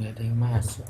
nggak ada yang masuk.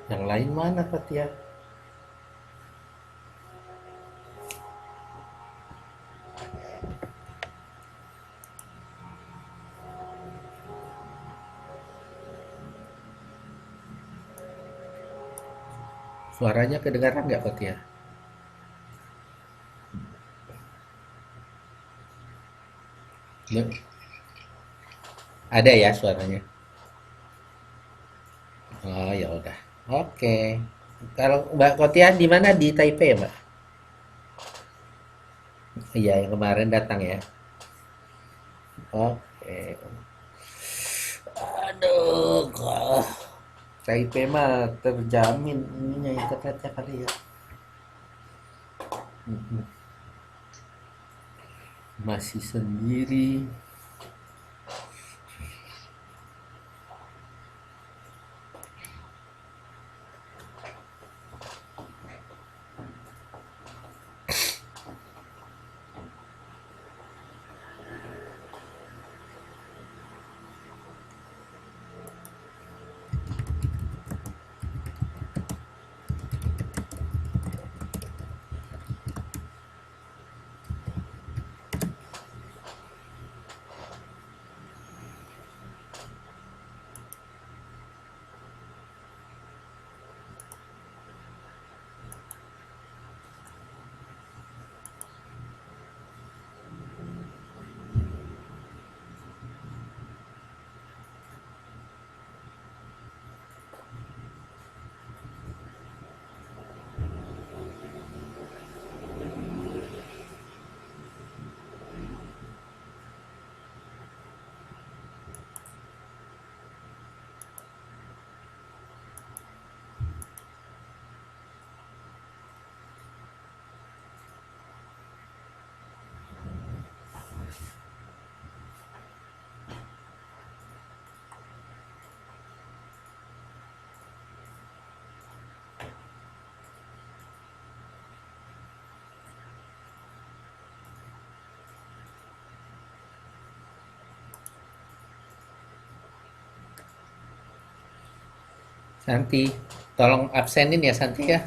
Yang lain mana Fatia? Suaranya kedengaran nggak Fatia? Nggak. Ada ya suaranya. Oh ya udah. Oke. Kalau Mbak Kotia di mana, di Taipei Mbak? Iya yang kemarin datang ya. Oke. Aduh, Taipei mah terjamin ininya internetnya kali ya. Mm-mm. Masih sendiri. Nanti tolong absenin ya Santi ya.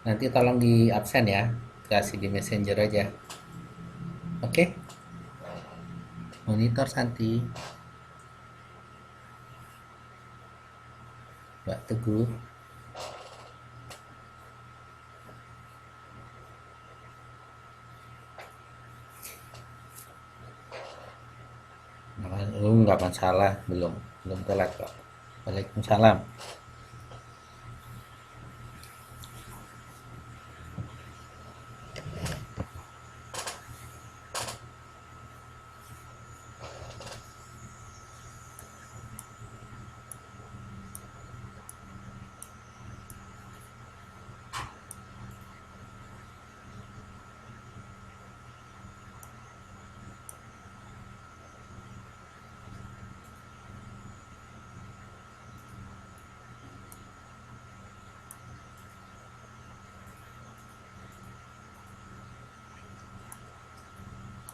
Nanti tolong di absen ya. Kasih di messenger aja. Oke? Monitor Santi. Mbak Teguh. Nggak masalah. Belum. Belum telat kok. Waalaikumsalam.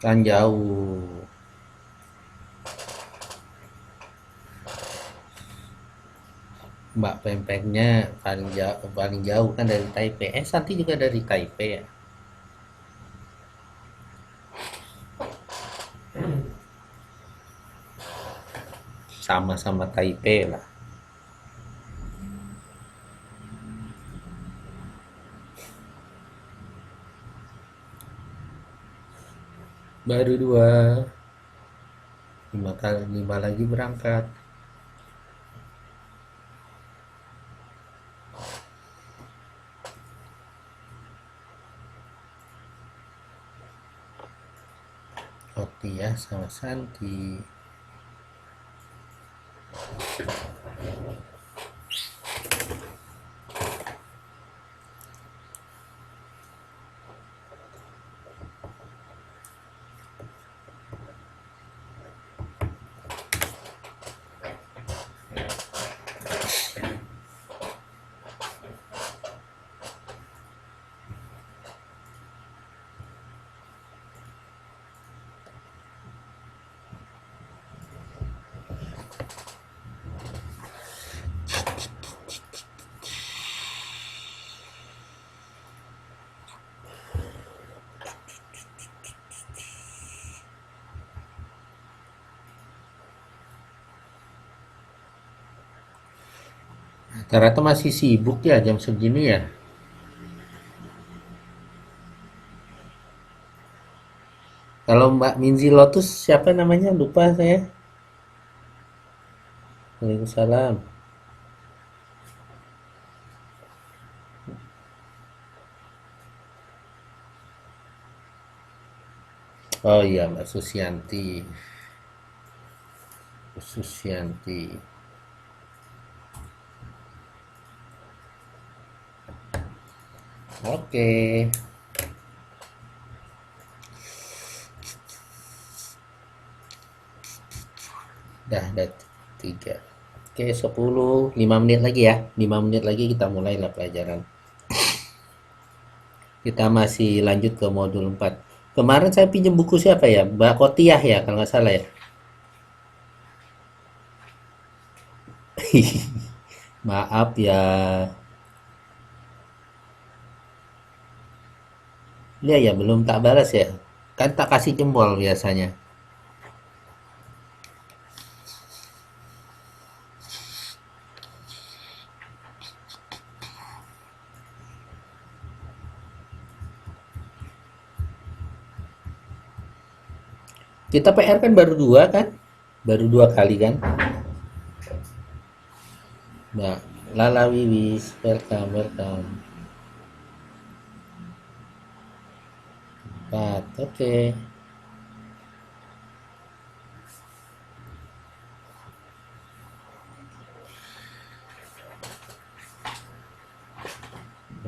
Kan jauh. Mbak Pempeknya paling jauh kan dari Taipei. Santi juga dari Taipei ya. Sama-sama Taipei lah. Baru dua. Lima lagi berangkat. Oke ya sama Santi. Ternyata masih sibuk ya jam segini ya. Kalau Mbak Minzi Lotus siapa namanya? Lupa saya. Waalaikumsalam. Oh iya Mbak Susianti. Susianti. Oke. Dah tiga. Oke, 10, 5 menit lagi ya. 5 menit lagi kita mulai lah pelajaran. Kita masih lanjut ke modul 4. Kemarin saya pinjam buku siapa ya? Mbak Kotiah ya, kalau nggak salah ya. Maaf ya. Iya ya, belum tak balas ya. Kan tak kasih jempol biasanya. Kita PR kan baru dua kan? Baru dua kali kan? Mbak Lala Wiwis, welcome, welcome. Empat, oke.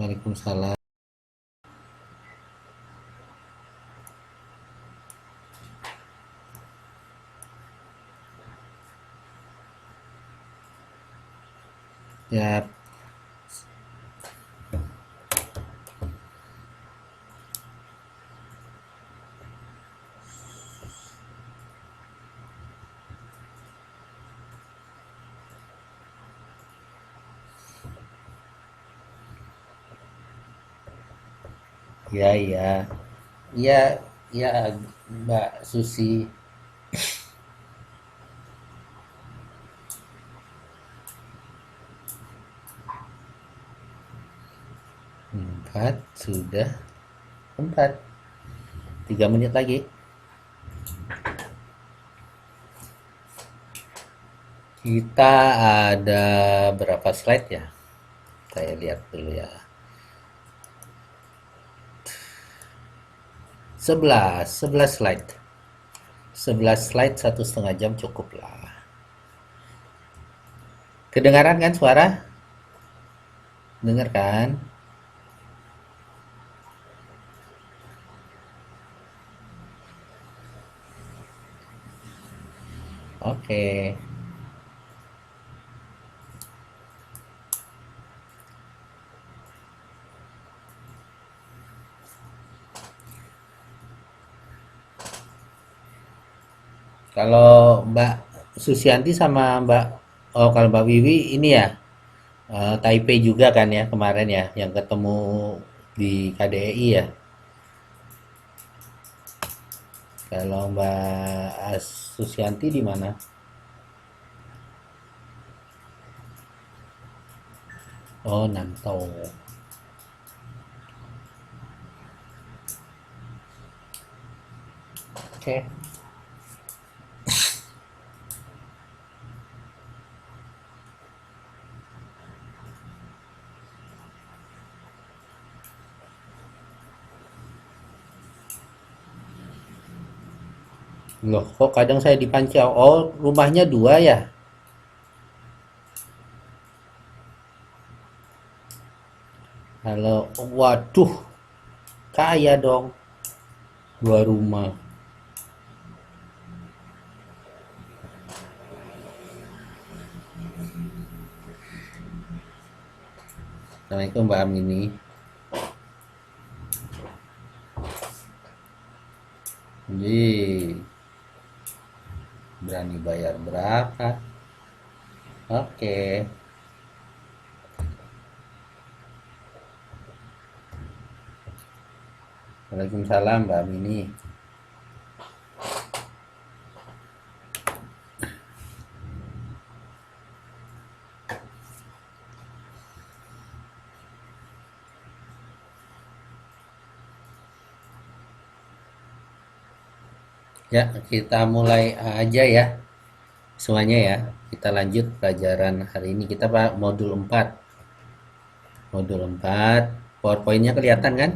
Waalaikumsalam. Ya, Ya, ya, ya, ya, Mbak Susi. 4 sudah. 4. 3 menit lagi. Kita ada berapa slide ya? Saya lihat dulu ya. 11 slide. 11 slide 1,5 jam cukup lah. Kedengaran kan suara? Dengar kan? Oke. Kalau Mbak Susianti sama kalau Mbak Wiwi ini ya, Taipei juga kan ya kemarin ya, yang ketemu di KDI ya. Kalau Mbak Susianti di mana? Oh, Nantau. Oke. Loh, kok kadang saya dipancau? Oh, rumahnya dua ya? Halo, waduh, kaya dong, dua rumah. Assalamualaikum Mbak Amini. Jadi, berani bayar berapa? Oke. Waalaikumsalam Mbak Amini. Ya, kita mulai aja ya semuanya ya. Kita lanjut pelajaran hari ini. Kita Pak modul 4. Modul 4. PowerPoint-nya kelihatan kan?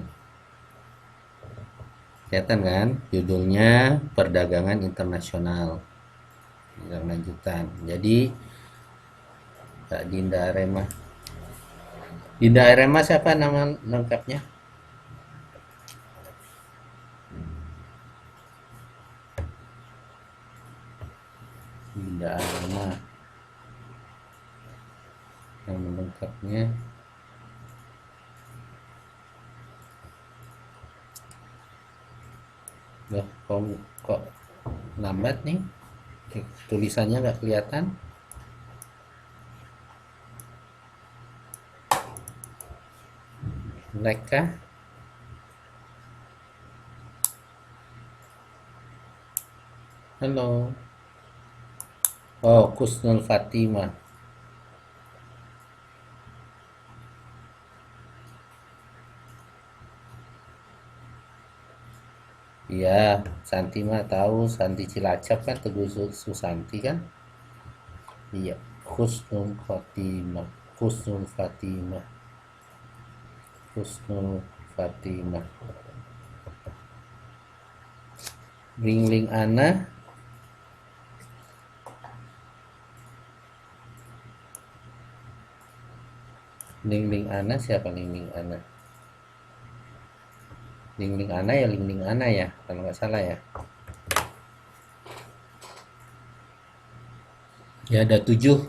Kelihatan kan? Judulnya Perdagangan Internasional. Yang lanjutan. Jadi Kak Dinda Arema. Dinda Arema siapa nama lengkapnya? Dinda Arema. Nama lengkapnya Loh, kok lambat nih? Tulisannya nggak kelihatan. Mereka halo. Oh, Kusnul Fatimah. Iya, Santi mah tahu, Santi Cilacap kan, Teguh Susanti kan? Iya, Kusnul Fatimah. Kusnul Fatimah. Kusnul Fatimah. Ling Ana. Ling Ana siapa Ling Ana? Ling Ana ya Ling Ana ya, kalau nggak salah ya. Ya ada 7.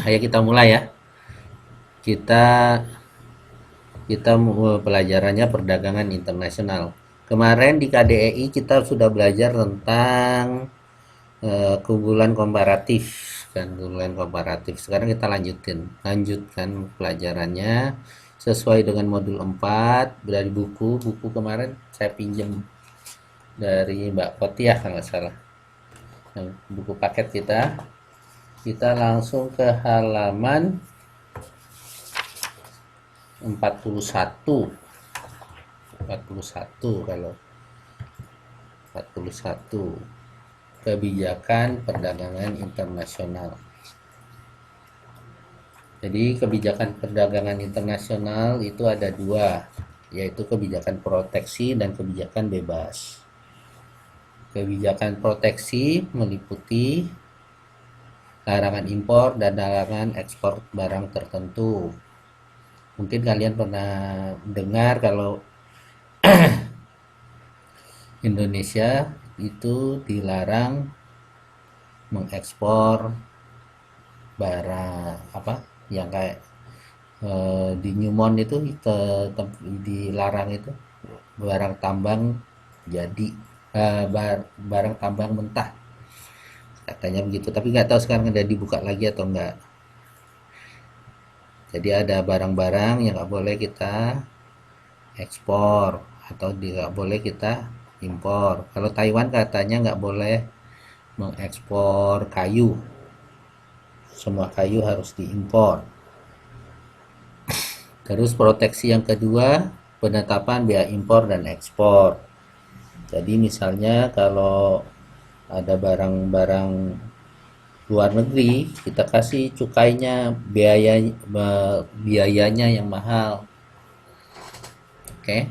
Ayo kita mulai ya. Kita pelajarannya perdagangan internasional. Kemarin di KDEI kita sudah belajar tentang keunggulan komparatif kan, keunggulan komparatif. Sekarang kita lanjutkan pelajarannya, sesuai dengan modul 4 dari buku kemarin saya pinjam dari Mbak Kotiah kalau nggak salah, yang buku paket kita langsung ke halaman 41 kalau 41 kebijakan perdagangan internasional. Jadi kebijakan perdagangan internasional itu ada dua, yaitu kebijakan proteksi dan kebijakan bebas. Kebijakan proteksi meliputi larangan impor dan larangan ekspor barang tertentu. Mungkin kalian pernah dengar kalau Indonesia itu dilarang mengekspor barang apa yang kayak di Newmont itu dilarang itu barang tambang jadi barang tambang mentah katanya begitu, tapi nggak tahu sekarang udah dibuka lagi atau enggak. Jadi ada barang-barang yang nggak boleh kita ekspor atau nggak boleh kita impor. Kalau Taiwan katanya nggak boleh mengekspor kayu, semua kayu harus diimpor. Terus proteksi yang kedua, penetapan bea impor dan ekspor. Jadi misalnya kalau ada barang-barang luar negeri, kita kasih cukainya, biayanya yang mahal. Oke.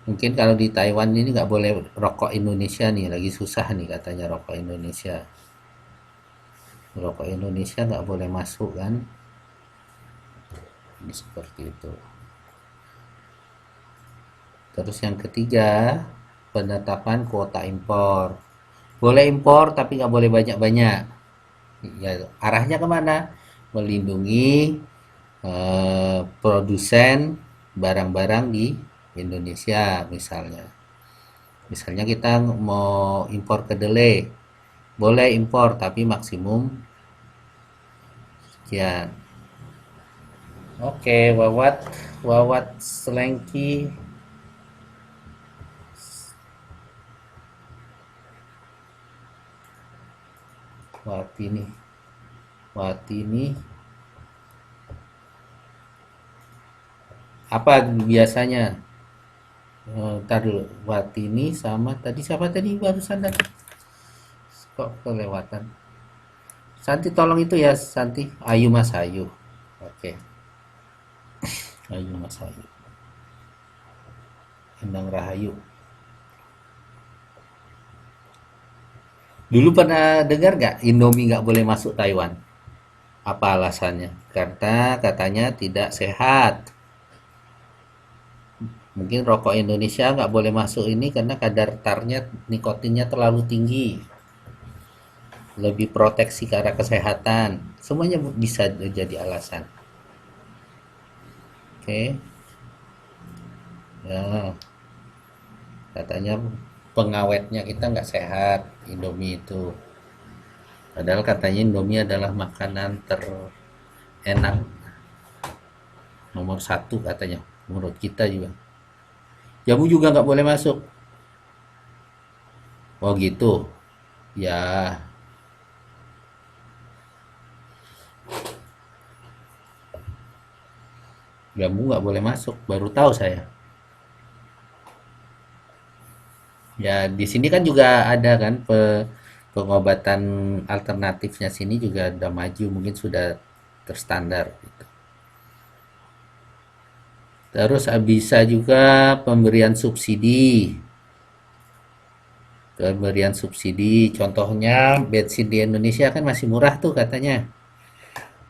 Mungkin kalau di Taiwan ini nggak boleh rokok Indonesia nih, lagi susah nih katanya rokok Indonesia. Rokok Indonesia nggak boleh masuk kan? Ini seperti itu. Terus yang ketiga, penetapan kuota impor. Boleh impor tapi nggak boleh banyak-banyak. Ya, arahnya kemana? Melindungi produsen barang-barang di Indonesia misalnya. Misalnya kita mau impor kedelai, boleh impor tapi maksimum sekian. Oke, Wawat, Wawat Selengki. Watini, Watini. Apa biasanya? Ntar dulu, Watini sama tadi siapa tadi barusan tadi? Kok kelewatan? Santi tolong itu ya, Santi. Ayu Mas Ayu. Oke, Ayu Mas Ayu. Endang Rahayu. Dulu pernah dengar nggak Indomie nggak boleh masuk Taiwan? Apa alasannya? Karena katanya tidak sehat. Mungkin rokok Indonesia nggak boleh masuk ini karena kadar tarnya nikotinnya terlalu tinggi. Lebih proteksi ke arah kesehatan. Semuanya bisa jadi alasan. Oke. Ya, katanya pengawetnya kita nggak sehat Indomie itu. Padahal katanya Indomie adalah makanan terenak nomor satu katanya menurut kita juga. Jamu juga nggak boleh masuk. Oh gitu. Ya, jamu nggak boleh masuk. Baru tahu saya. Ya, di sini kan juga ada kan pengobatan alternatifnya sini juga udah maju, mungkin sudah terstandar gitu. Terus bisa juga pemberian subsidi. Pemberian subsidi, contohnya bensin di Indonesia kan masih murah tuh katanya.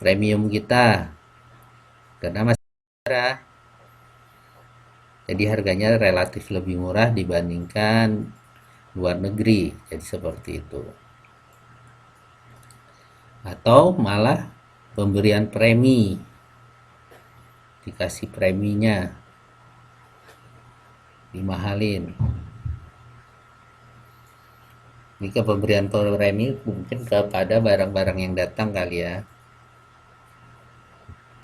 Premium kita karena masih murah. Jadi harganya relatif lebih murah dibandingkan luar negeri. Jadi seperti itu. Atau malah pemberian premi, dikasih preminya, dimahalin. Jika pemberian premi mungkin kepada barang-barang yang datang kali ya.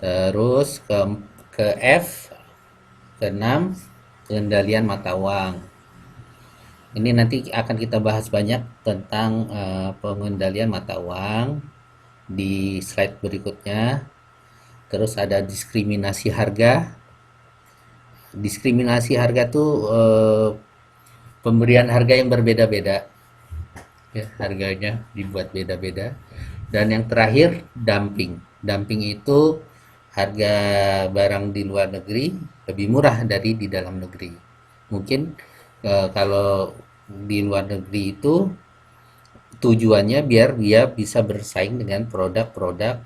Terus ke F, ke-6, pengendalian mata uang. Ini nanti akan kita bahas banyak tentang pengendalian mata uang di slide berikutnya. Terus ada diskriminasi harga. Diskriminasi harga tuh pemberian harga yang berbeda-beda, ya, harganya dibuat beda-beda. Dan yang terakhir, dumping. Dumping itu harga barang di luar negeri lebih murah dari di dalam negeri. Mungkin kalau di luar negeri itu tujuannya biar dia bisa bersaing dengan produk-produk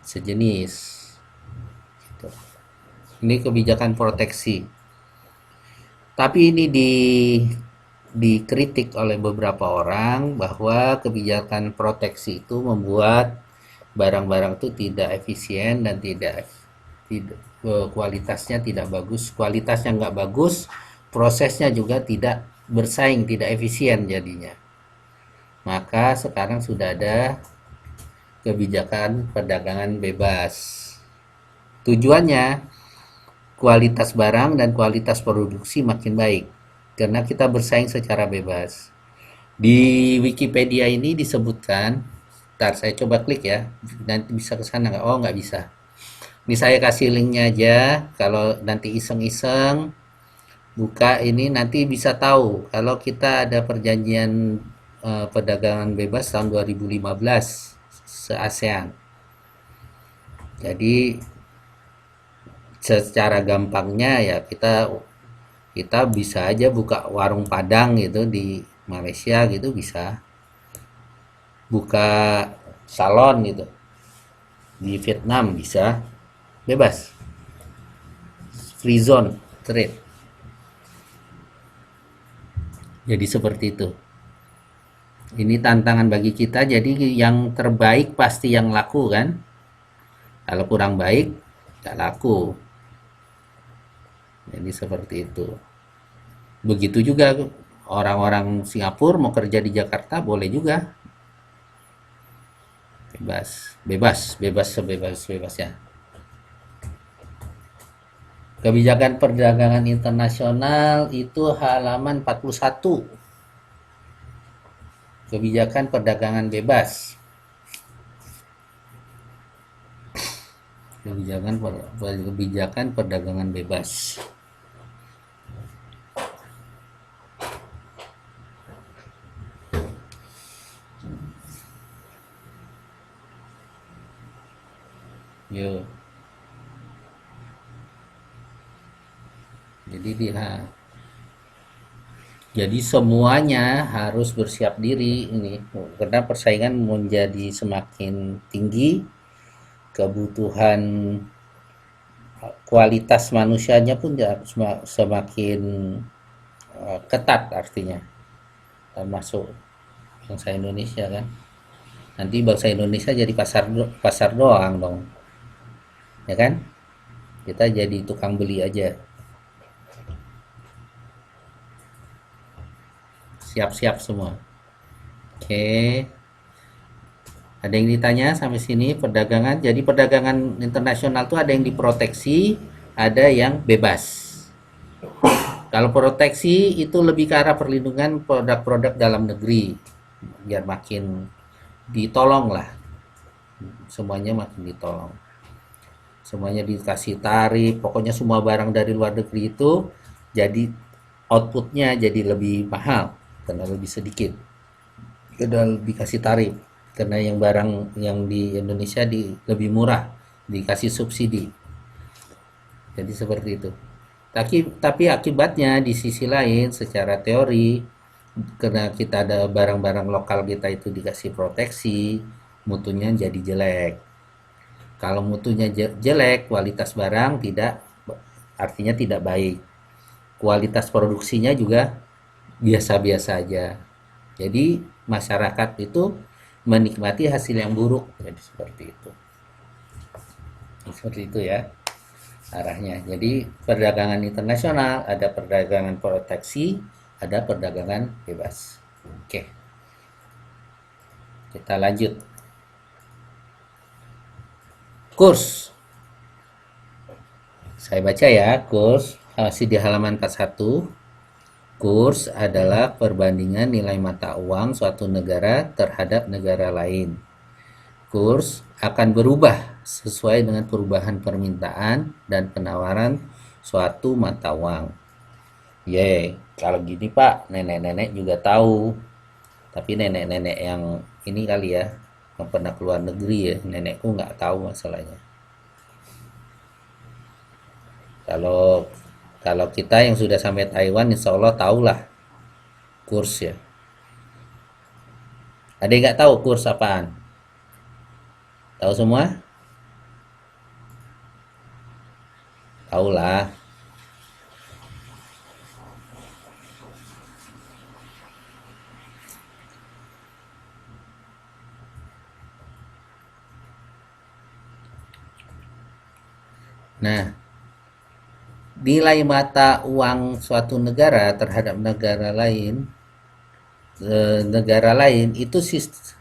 sejenis. Gitu. Ini kebijakan proteksi. Tapi ini dikritik oleh beberapa orang bahwa kebijakan proteksi itu membuat barang-barang itu tidak efisien dan tidak kualitasnya tidak bagus. Kualitasnya nggak bagus, prosesnya juga tidak bersaing, tidak efisien jadinya. Maka sekarang sudah ada kebijakan perdagangan bebas. Tujuannya kualitas barang dan kualitas produksi makin baik karena kita bersaing secara bebas. Di Wikipedia ini disebutkan, ntar saya coba klik ya, nanti bisa ke sana nggak? Oh, nggak bisa. Ini saya kasih linknya aja, kalau nanti iseng-iseng buka ini nanti bisa tahu kalau kita ada perjanjian perdagangan bebas tahun 2015 se-ASEAN. Jadi secara gampangnya ya kita kita bisa aja buka warung Padang gitu di Malaysia gitu, bisa buka salon gitu di Vietnam, bisa bebas, free zone trade. Jadi seperti itu. Ini tantangan bagi kita, jadi yang terbaik pasti yang laku kan. Kalau kurang baik nggak laku. Jadi seperti itu. Begitu juga orang-orang Singapura mau kerja di Jakarta boleh juga. Bebas, bebas, bebas sebebas-bebasnya. Kebijakan perdagangan internasional itu halaman 41. Kebijakan perdagangan bebas. Kebijakan perdagangan bebas. Yo. Jadi semuanya harus bersiap diri ini karena persaingan menjadi semakin tinggi, kebutuhan kualitas manusianya pun semakin ketat artinya, termasuk bangsa Indonesia kan. Nanti bangsa Indonesia jadi pasar doang dong, ya kan? Kita jadi tukang beli aja. Siap-siap semua. Oke. Ada yang ditanya sampai sini perdagangan. Jadi perdagangan internasional tuh ada yang diproteksi, ada yang bebas. Kalau proteksi itu lebih ke arah perlindungan produk-produk dalam negeri, biar makin ditolong lah. Semuanya makin ditolong. Semuanya dikasih tarif, pokoknya semua barang dari luar negeri itu jadi outputnya jadi lebih mahal karena lebih sedikit. Udah dikasih tarif karena yang barang yang di Indonesia lebih murah, dikasih subsidi. Jadi seperti itu. Tapi akibatnya di sisi lain secara teori karena kita ada barang-barang lokal kita itu dikasih proteksi, mutunya jadi jelek. Kalau mutunya jelek, kualitas barang artinya tidak baik. Kualitas produksinya juga biasa-biasa aja. Jadi masyarakat itu menikmati hasil yang buruk. Jadi seperti itu. Seperti itu ya arahnya. Jadi perdagangan internasional ada perdagangan proteksi, ada perdagangan bebas. Oke. Kita lanjut. Kurs. Saya baca ya, kurs masih di halaman 41. Kurs adalah perbandingan nilai mata uang suatu negara terhadap negara lain. Kurs akan berubah sesuai dengan perubahan permintaan dan penawaran suatu mata uang. Kalau gini Pak, nenek-nenek juga tahu. Tapi nenek-nenek yang ini kali ya, yang pernah keluar negeri ya, nenekku nggak tahu masalahnya. Kalau kalau kita yang sudah sampai Taiwan, insya Allah tahulah kurs ya. Ada yang nggak tahu kurs apaan? Tahu semua? Tahulah. Nah, nilai mata uang suatu negara terhadap negara lain itu sistem.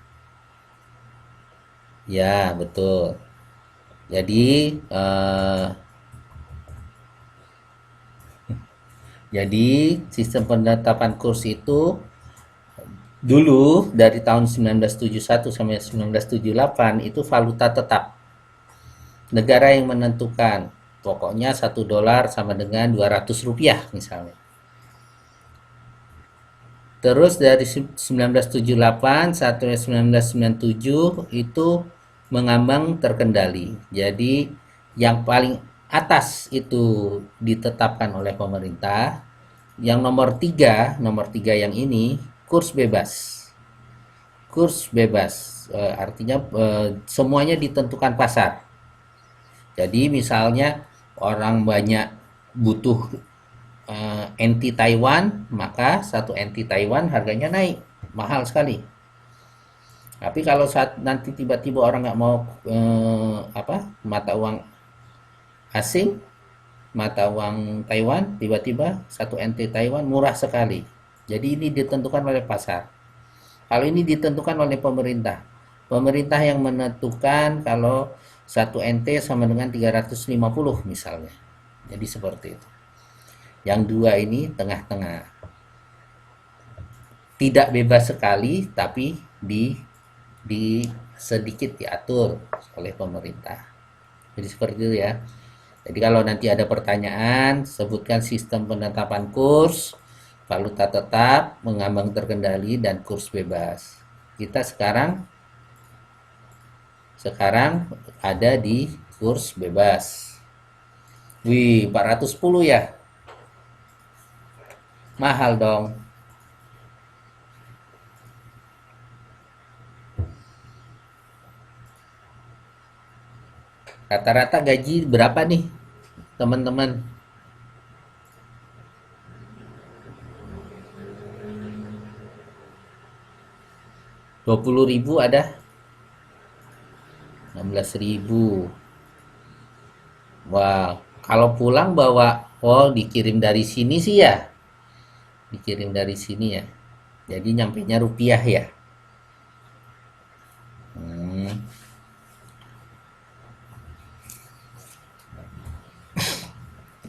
Ya, betul. Jadi sistem penetapan kurs itu dulu dari tahun 1971 sampai 1978 itu valuta tetap. Negara yang menentukan. Pokoknya 1 dolar sama dengan 200 rupiah misalnya. Terus dari 1978 sampai 1997 itu mengambang terkendali. Jadi yang paling atas itu ditetapkan oleh pemerintah. Yang nomor tiga yang ini kurs bebas. Kurs bebas artinya semuanya ditentukan pasar. Jadi misalnya orang banyak butuh NT Taiwan, maka satu NT Taiwan harganya naik, mahal sekali. Tapi kalau saat nanti tiba-tiba orang nggak mau mata uang asing, mata uang Taiwan, tiba-tiba satu NT Taiwan murah sekali. Jadi ini ditentukan oleh pasar. Kalau ini ditentukan oleh pemerintah. Pemerintah yang menentukan kalau satu NT sama dengan 350 misalnya. Jadi seperti itu. Yang dua ini tengah-tengah. Tidak bebas sekali, tapi di sedikit diatur oleh pemerintah. Jadi seperti itu ya. Jadi kalau nanti ada pertanyaan, sebutkan sistem penetapan kurs, valuta tetap, mengambang terkendali, dan kurs bebas. Kita sekarang ada di kurs bebas. Wih, 410 ya? Mahal dong. Rata-rata gaji berapa nih, teman-teman? 20.000 ada? 16.000. Wah, kalau pulang bawa, oh dikirim dari sini sih ya? Dikirim dari sini ya? Jadi nyampenya rupiah ya? Hmm,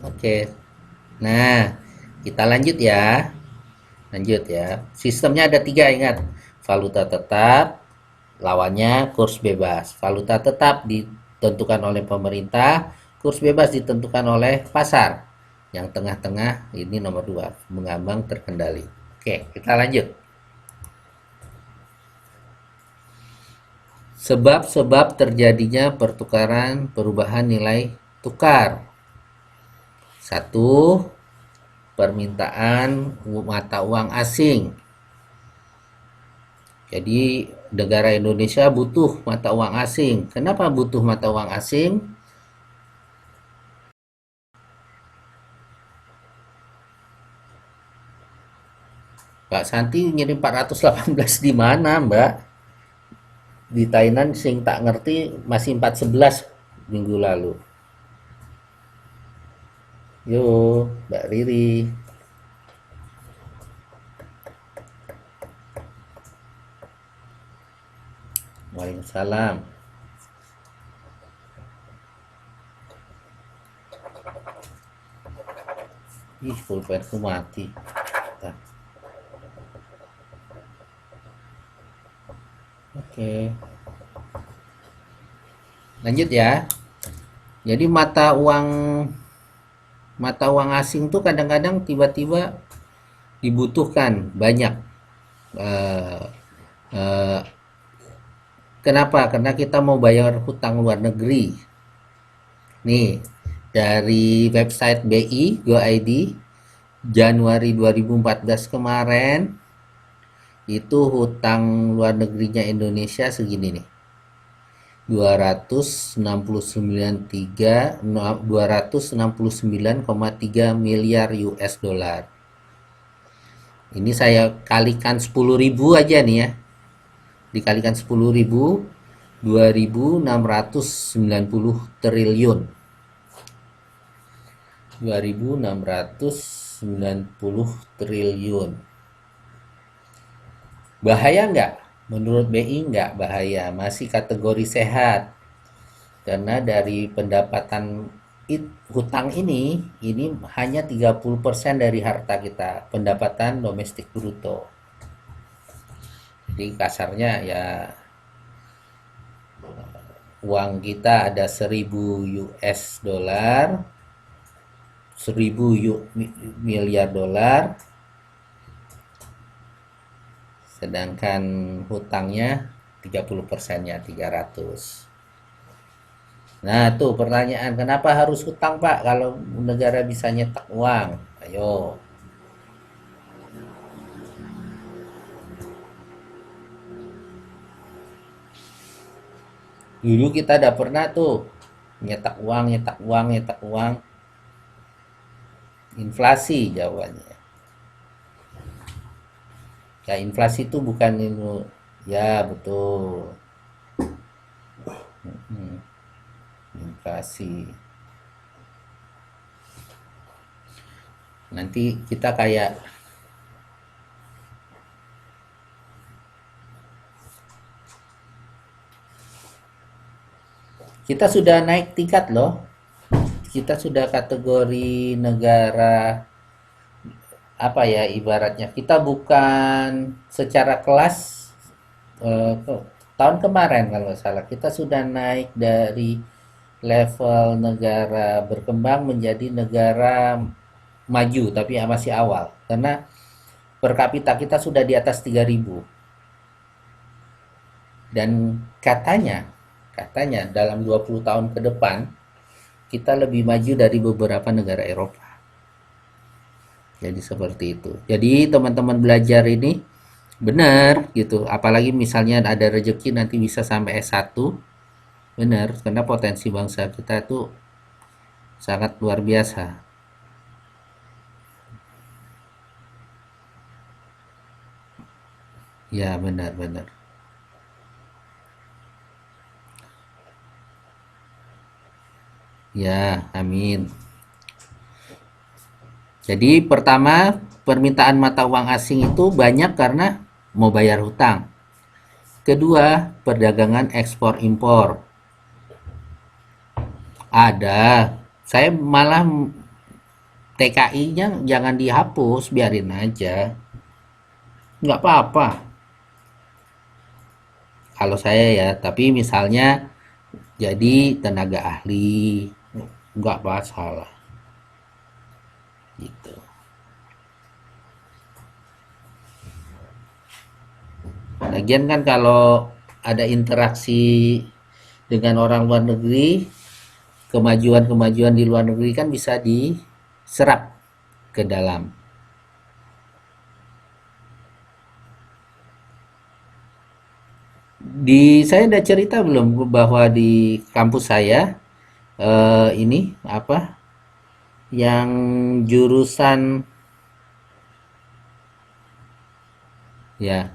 oke. Nah, kita lanjut ya. Lanjut ya. Sistemnya ada tiga, ingat. Valuta tetap, lawannya kurs bebas. Valuta tetap ditentukan oleh pemerintah, kurs bebas ditentukan oleh pasar. Yang tengah-tengah ini nomor dua, mengambang terkendali. Oke, kita lanjut. Sebab-sebab terjadinya pertukaran perubahan nilai tukar. Satu, permintaan mata uang asing. Jadi negara Indonesia butuh mata uang asing. Kenapa butuh mata uang asing? Mbak Santi ngirim 418 di mana, Mbak? Di Thailand sing tak ngerti masih 411 minggu lalu. Yo, Mbak Riri. Waalaikumsalam. Ih, pulpenku mati. Bentar. Oke, lanjut ya. Jadi mata uang asing tuh kadang-kadang tiba-tiba dibutuhkan banyak. Eh, eh, Kenapa? Karena kita mau bayar hutang luar negeri. Nih, dari website BI GoID Januari 2014 kemarin itu hutang luar negerinya Indonesia segini nih. 269,3 miliar US dollar. Ini saya kalikan 10.000 aja nih ya. Dikalikan 10.000, 2.690 triliun. 2.690 triliun. Bahaya nggak? Menurut BI nggak bahaya, masih kategori sehat. Karena dari pendapatan hutang ini hanya 30% dari harta kita, pendapatan domestik bruto. Jadi kasarnya ya uang kita ada 1.000 US dollar, 1.000 miliar dolar, sedangkan hutangnya 30%-nya 300. Nah, tuh pertanyaan, kenapa harus hutang, Pak, kalau negara bisa nyetak uang? Ayo. Dulu kita udah pernah tuh nyetak uang, nyetak uang, nyetak uang. Inflasi jawabannya. Ya, inflasi itu bukan itu. Ya, betul. Inflasi. Nanti kita kayak kita sudah naik tingkat loh. Kita sudah kategori negara apa ya, ibaratnya kita bukan secara kelas tahun kemarin kalau nggak salah kita sudah naik dari level negara berkembang menjadi negara maju tapi masih awal karena per kapita kita sudah di atas 3.000 dan katanya dalam 20 tahun ke depan kita lebih maju dari beberapa negara Eropa. Jadi seperti itu. Jadi teman-teman belajar ini benar gitu. Apalagi misalnya ada rezeki nanti bisa sampai S1. Benar, karena potensi bangsa kita itu sangat luar biasa. Ya, benar-benar. Ya, amin. Jadi pertama, permintaan mata uang asing itu banyak karena mau bayar hutang. Kedua, perdagangan ekspor impor. Ada. Saya malah TKI-nya jangan dihapus, biarin aja. Nggak apa-apa. Kalau saya ya, tapi misalnya jadi tenaga ahli, nggak masalah. Gitu. Lagian kan kalau ada interaksi dengan orang luar negeri, kemajuan-kemajuan di luar negeri kan bisa diserap ke dalam. Saya udah cerita belum bahwa di kampus saya ini apa yang jurusan ya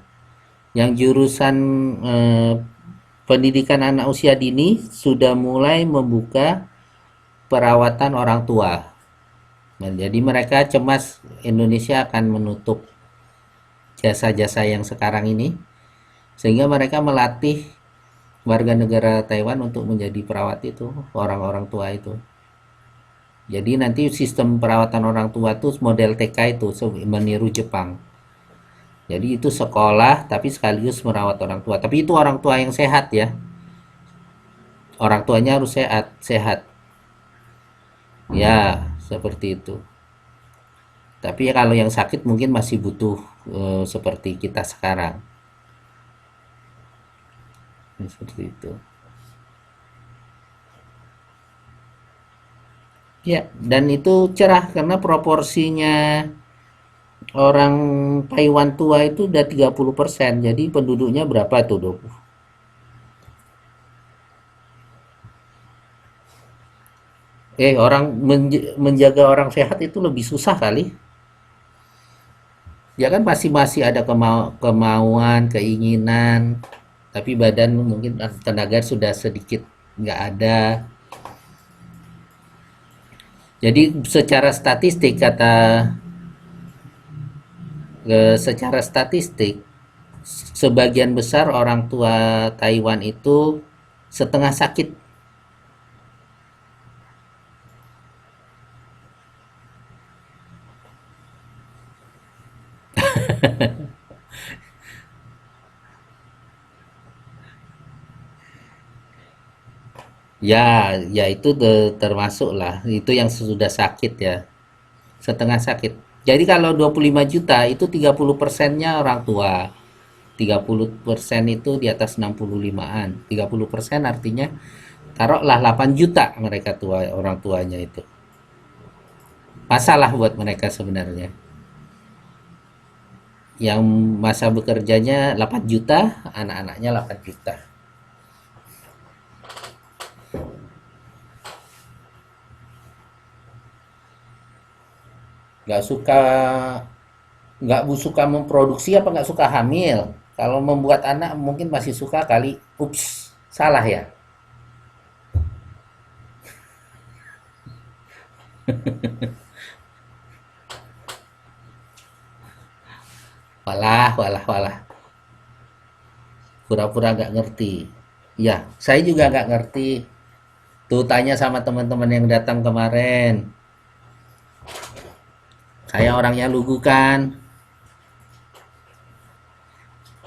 yang jurusan eh, pendidikan anak usia dini sudah mulai membuka perawatan orang tua. Nah, jadi mereka cemas Indonesia akan menutup jasa-jasa yang sekarang ini, sehingga mereka melatih warga negara Taiwan untuk menjadi perawat itu, orang-orang tua itu. Jadi nanti sistem perawatan orang tua tuh model TK itu meniru Jepang. Jadi itu sekolah tapi sekaligus merawat orang tua. Tapi itu orang tua yang sehat ya. Orang tuanya harus sehat, sehat. Ya, seperti itu. Tapi ya kalau yang sakit mungkin masih butuh seperti kita sekarang. Seperti itu. Ya, dan itu cerah karena proporsinya orang Taiwan tua itu udah 30%. Jadi penduduknya berapa tuh, Dok? Orang menjaga orang sehat itu lebih susah kali. Ya kan masih ada kemauan, keinginan, tapi badan mungkin tenaga sudah sedikit nggak ada. Jadi secara statistik sebagian besar orang tua Taiwan itu setengah sakit. Ya, ya itu termasuk lah. Itu yang sudah sakit ya. Setengah sakit. Jadi kalau 25 juta itu 30%-nya orang tua. 30% itu di atas 65-an. 30% artinya taruhlah 8 juta mereka tua, orang tuanya itu. Masalah buat mereka sebenarnya. Yang masa bekerjanya 8 juta, anak-anaknya 8 juta. Nggak suka nggak suka memproduksi apa nggak suka hamil. Kalau membuat anak mungkin masih suka kali. Ups, salah ya. Walah, walah, walah. Pura-pura nggak ngerti. Ya, saya juga nggak ngerti. Tuh tanya sama teman-teman yang datang kemarin. Saya orangnya lugu kan.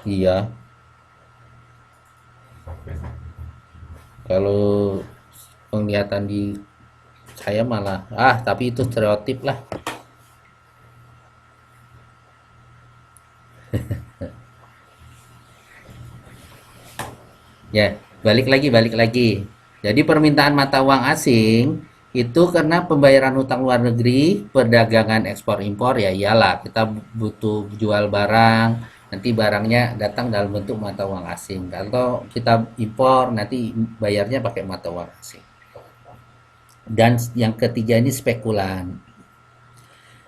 Iya, kalau penglihatan di saya malah, tapi itu stereotip lah. Ya, balik lagi. Jadi permintaan mata uang asing itu karena pembayaran utang luar negeri, perdagangan ekspor impor ya iyalah kita butuh jual barang, nanti barangnya datang dalam bentuk mata uang asing. Kalau kita impor nanti bayarnya pakai mata uang asing. Dan yang ketiga ini spekulan.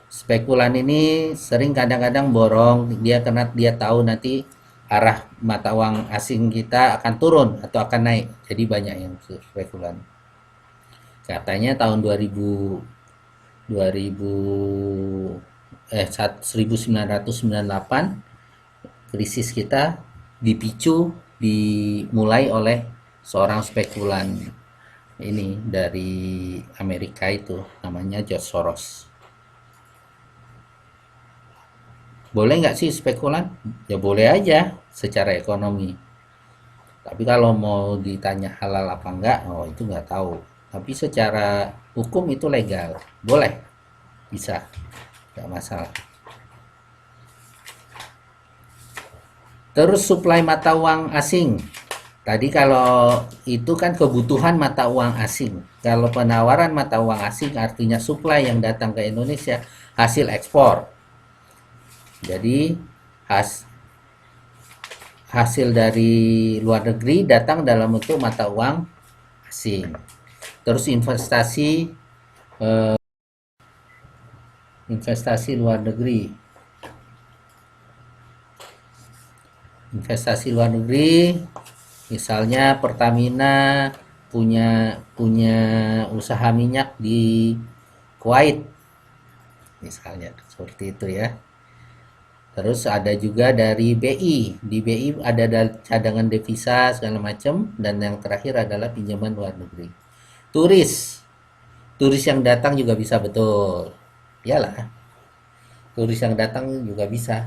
Spekulan ini sering kadang-kadang borong dia karena dia tahu nanti arah mata uang asing kita akan turun atau akan naik. Jadi banyak yang spekulan. Katanya tahun 2000 1998 krisis kita dimulai oleh seorang spekulan ini dari Amerika itu namanya George Soros. Boleh nggak sih spekulan? Ya boleh aja secara ekonomi. Tapi kalau mau ditanya halal apa enggak, oh itu nggak tahu. Tapi secara hukum itu legal, boleh, bisa, nggak masalah. Terus suplai mata uang asing. Tadi kalau itu kan kebutuhan mata uang asing. Kalau penawaran mata uang asing artinya suplai yang datang ke Indonesia hasil ekspor. Jadi has, hasil dari luar negeri datang dalam bentuk mata uang asing. Terus investasi luar negeri. Investasi luar negeri, misalnya Pertamina punya punya usaha minyak di Kuwait, misalnya seperti itu ya. Terus ada juga dari BI. Di BI ada cadangan devisa segala macam dan yang terakhir adalah pinjaman luar negeri. Turis. Turis yang datang juga bisa, betul. Iyalah, turis yang datang juga bisa.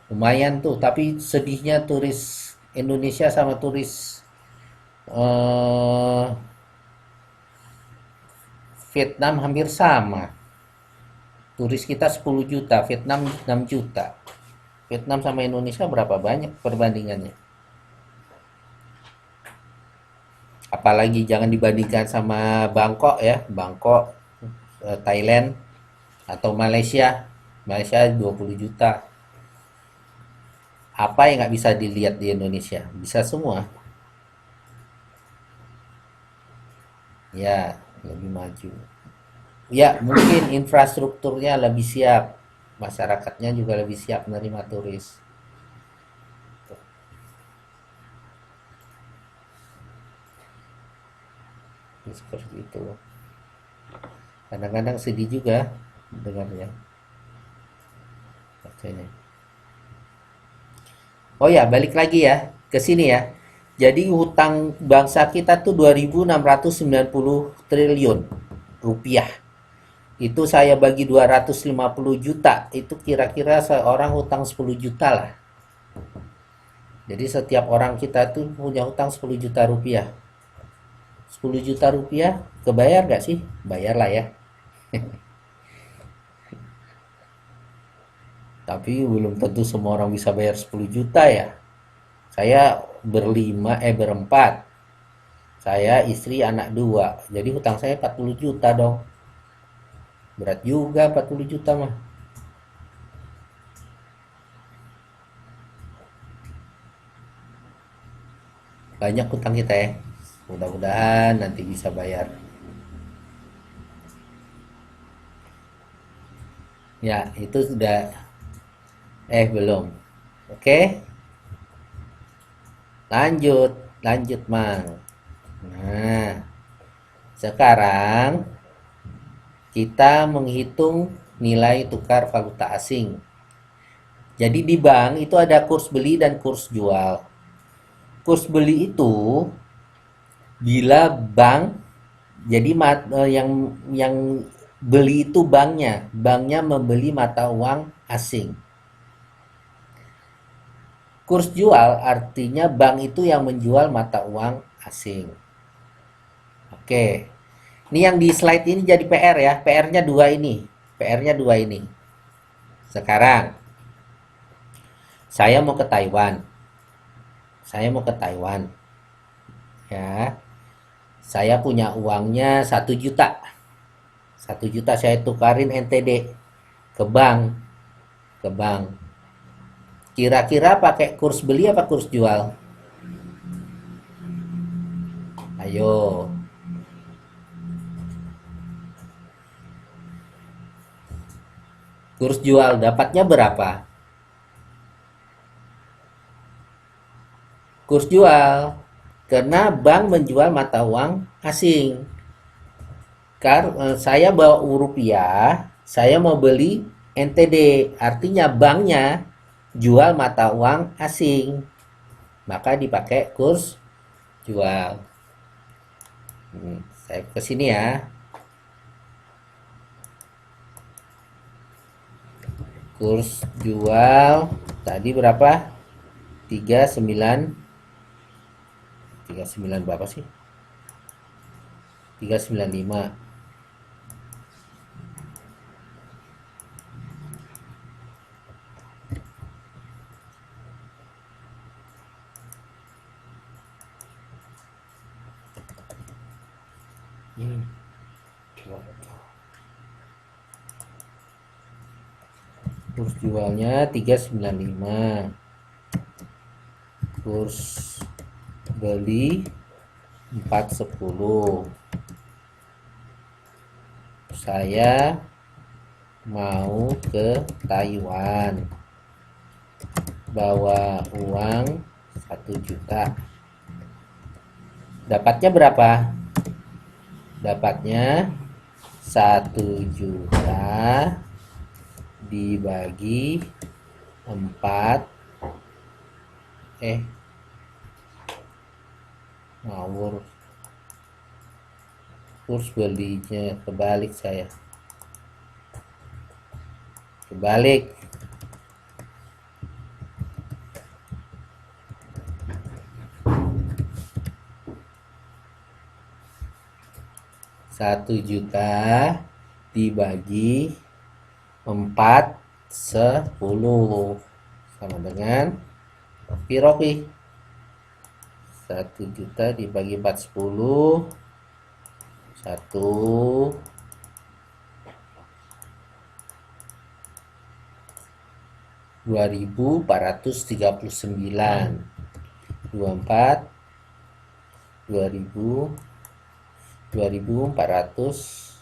Lumayan tuh, tapi sedihnya turis Indonesia sama turis eh, Vietnam hampir sama. Turis kita 10 juta, Vietnam 6 juta. Vietnam sama Indonesia berapa banyak perbandingannya? Apalagi jangan dibandingkan sama Bangkok ya, Bangkok, Thailand atau Malaysia. Malaysia 20 juta. Apa yang nggak bisa dilihat di Indonesia? Bisa semua. Ya, lebih maju. Ya, mungkin infrastrukturnya lebih siap. Masyarakatnya juga lebih siap menerima turis. Seperti itu. Kadang-kadang sedih juga dengarnya. Bacanya. Oh ya, balik lagi ya ke sini ya. Jadi hutang bangsa kita tuh 2.690 triliun rupiah. Itu saya bagi 250 juta, itu kira-kira seorang hutang 10 juta lah. Jadi setiap orang kita tuh punya hutang 10 juta rupiah. 10 juta rupiah kebayar nggak sih? Bayar lah ya. Tapi belum tentu semua orang bisa bayar 10 juta ya. Saya berempat. Saya istri anak dua. Jadi hutang saya 40 juta dong. Berat juga 40 juta mah. Banyak hutang kita ya. Mudah-mudahan nanti bisa bayar. Ya, itu sudah. Belum. Oke, lanjut. Lanjut, Mang. Nah, sekarang kita menghitung nilai tukar valuta asing. Jadi di bank itu ada kurs beli dan kurs jual. Kurs beli itu bila bank, jadi yang beli itu banknya membeli mata uang asing. Kurs jual artinya bank itu yang menjual mata uang asing. Oke, ini yang di slide ini jadi PR ya. PR-nya dua ini. PR-nya dua ini. Sekarang saya mau ke Taiwan. Saya mau ke Taiwan. Ya. Saya punya uangnya 1 juta. 1 juta saya tukarin NTD ke bank. Ke bank. Kira-kira pakai kurs beli apa kurs jual? Ayo. Kurs jual dapatnya berapa? Kurs jual. Karena bank menjual mata uang asing. Saya bawa rupiah, saya mau beli NTD. Artinya banknya jual mata uang asing. Maka dipakai kurs jual. Saya ke sini ya. Kurs jual tadi berapa? 39 berapa sih? 395. Kurs jualnya 395. Kurs beli 410. Saya mau ke Taiwan. Bawa uang 1 juta. Dapatnya berapa? Dapatnya 1 juta dibagi 4. Ngawur. Kurs belinya kebalik saya. Kebalik. Satu juta dibagi 4/10 sama dengan Piroki. 1 juta dibagi 4/10 1 2.439 24 2000 2400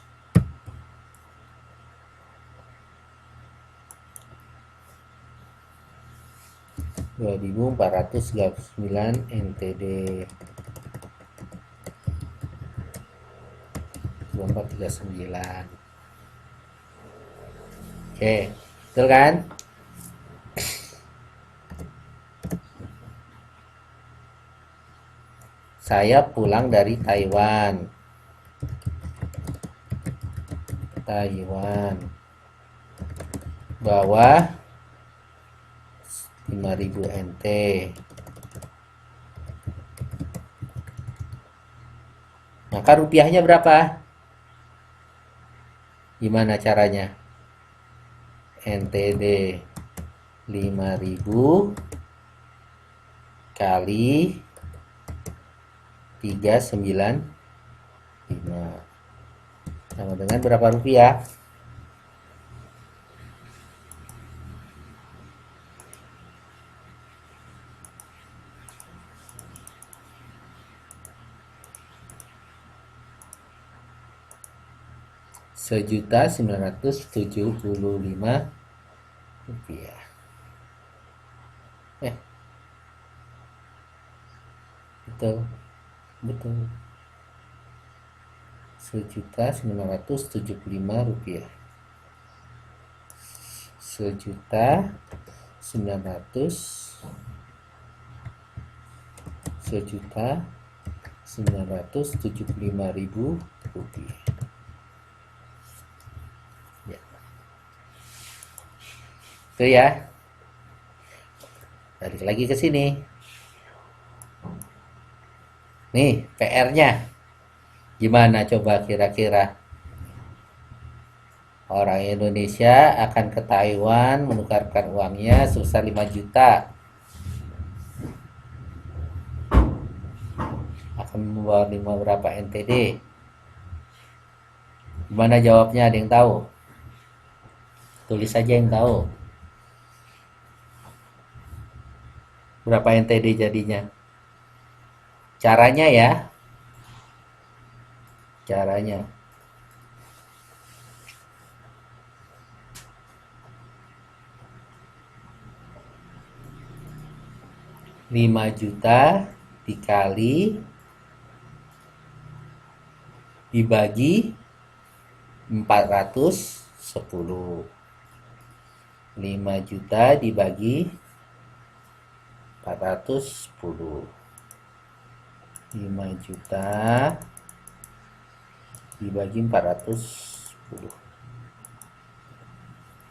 2.439 NTD 2439. Oke, betul kan? Saya pulang dari Taiwan. Bawa 5.000 NT. Maka rupiahnya berapa? Gimana caranya? NTD 5.000 kali 395 sama dengan berapa rupiah? Rp1.975. Betul, betul. Rp1.975. Rp1.975.000. Ya. Itu ya. Balik lagi ke sini. Nih, PR-nya. Gimana coba kira-kira? Orang Indonesia akan ke Taiwan menukarkan uangnya sebesar 5 juta. Akan membawa 5 berapa NTD? Gimana jawabnya? Ada yang tahu? Tulis saja yang tahu. Berapa NTD jadinya? Caranya ya. Caranya. Lima juta dibagi 410. 5 juta dibagi 410. 5 juta dibagi 410.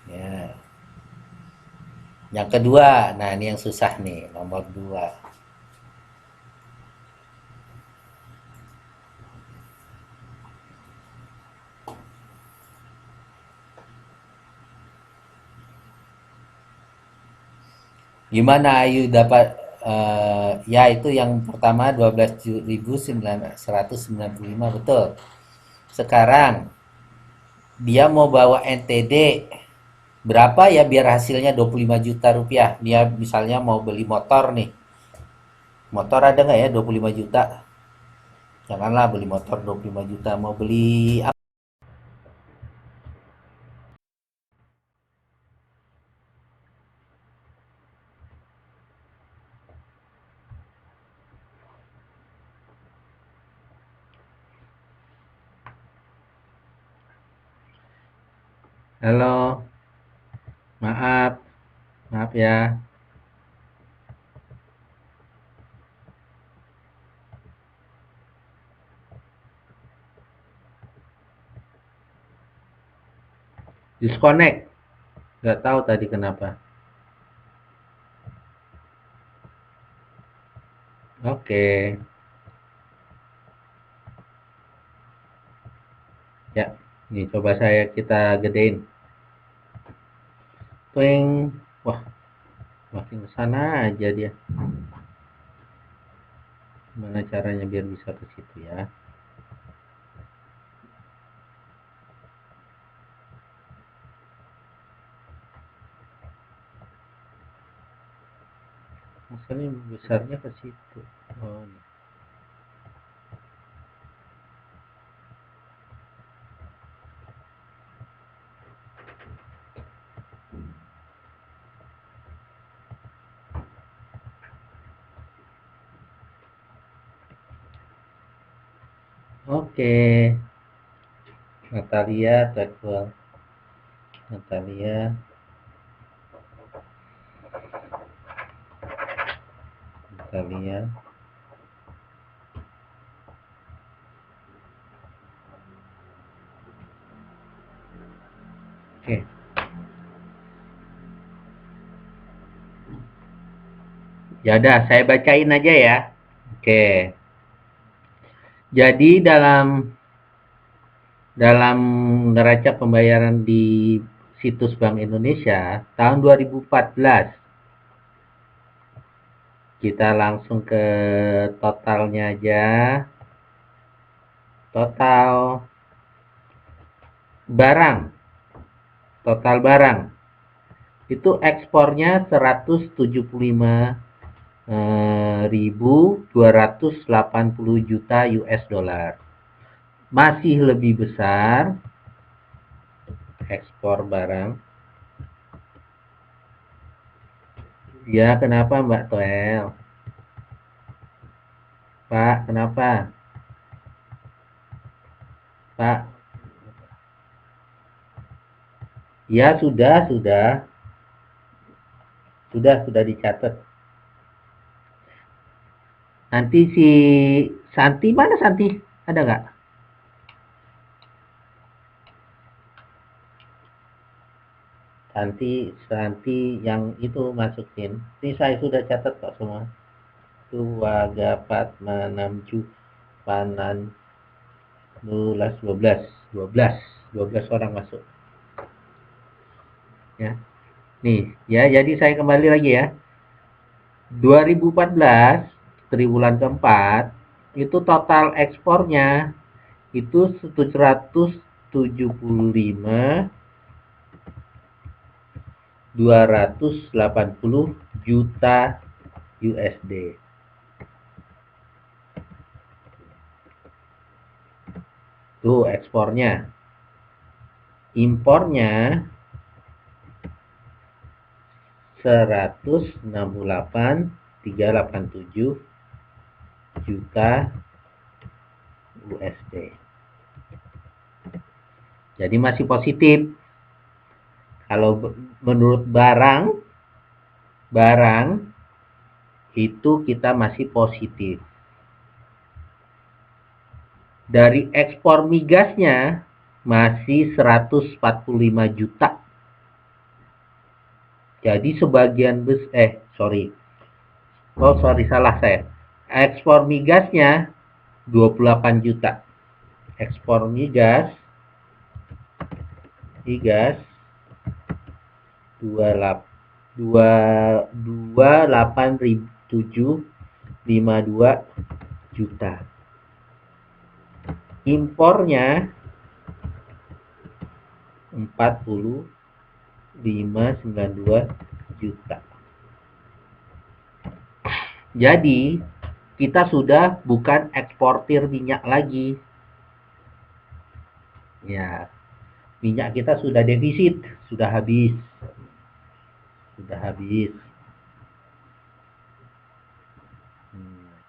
Ya. Yang kedua, nah ini yang susah nih, nomor 2. Gimana Ayu dapat ya itu yang pertama 12.195 betul. Sekarang dia mau bawa NTD berapa ya biar hasilnya 25 juta rupiah. Dia misalnya mau beli motor nih. Motor ada nggak ya 25 juta? Janganlah beli motor 25 juta. Mau beli apa? Halo, maaf, maaf ya. Disconnect. Nggak tahu tadi kenapa. Oke. Ya, ini coba kita gedein. Twing. Wah, makin ke sana aja dia. Gimana caranya biar bisa ke situ ya? Masalahnya besarnya ke situ. Oh, ini. Oke. Natalia, Tackwell. Natalia, Natalia. Oke. Ya udah, saya bacain aja ya. Oke. Jadi dalam neraca pembayaran di situs Bank Indonesia tahun 2014, kita langsung ke totalnya aja. Total barang, total barang itu ekspornya 175.280 juta US dollar. Masih lebih besar ekspor barang. Ya, kenapa Mbak Toel? Pak, kenapa? Pak, ya sudah dicatat. Nanti si Santi mana Santi? Ada nggak? Santi yang itu masukin. Ini saya sudah catat kok semua. Itu Wagapat Manamju Panan 12 orang masuk ya. Nih, ya jadi saya kembali lagi ya. 2014 triwulan keempat itu total ekspornya itu 775.280 juta USD. Tuh ekspornya. Impornya 168.387 juta USD. Jadi masih positif. Kalau menurut barang itu kita masih positif. Dari ekspor migasnya masih 145 juta. Jadi sebagian salah saya. Ekspor migasnya 28 juta. Ekspor migas 28.752 juta. Impornya 45.92 juta. Jadi kita sudah bukan eksportir minyak lagi. Ya, minyak kita sudah defisit, sudah habis. Sudah habis.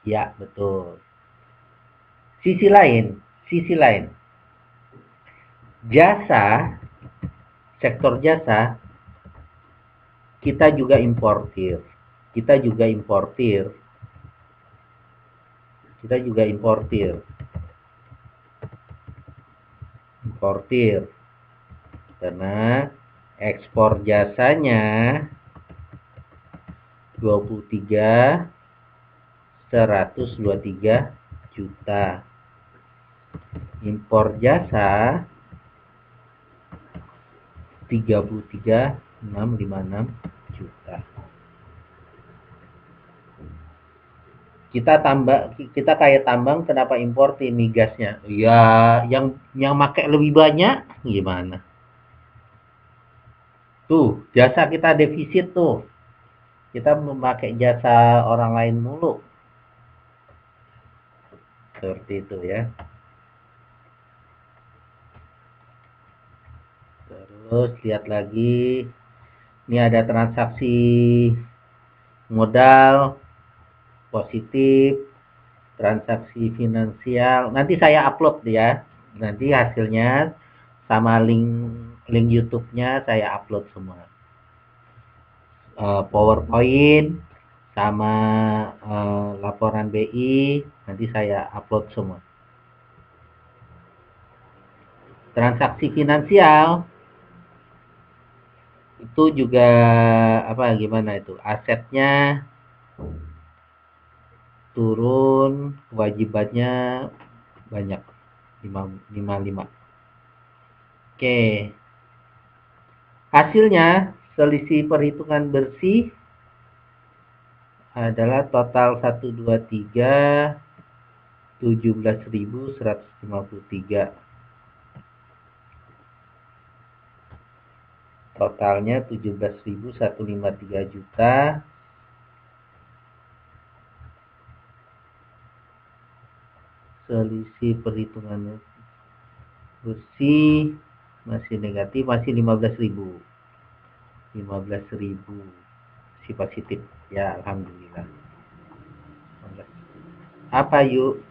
Ya, betul. Sisi lain, jasa, sektor jasa, kita juga importir. Kita juga importir. Importir. karena ekspor jasanya 123 juta, impor jasa 33.656 juta. Kita kayak tambang, kenapa impor ini gasnya? Ya yang pakai lebih banyak gimana? Tuh, jasa kita defisit tuh. Kita memakai jasa orang lain mulu. Seperti itu ya. Terus lihat lagi. Ini ada transaksi modal positif, transaksi finansial. Nanti saya upload ya. Nanti hasilnya sama link YouTube-nya saya upload semua. PowerPoint sama laporan BI nanti saya upload semua. Transaksi finansial itu juga gimana itu? Asetnya turun, kewajibannya banyak 55. Oke. Hasilnya selisih perhitungan bersih adalah total 123 17.153. Totalnya 17.153 juta. Selisih perhitungannya bersih masih negatif, masih 15.000. 15.000 si positif ya, alhamdulillah. Apa yuk?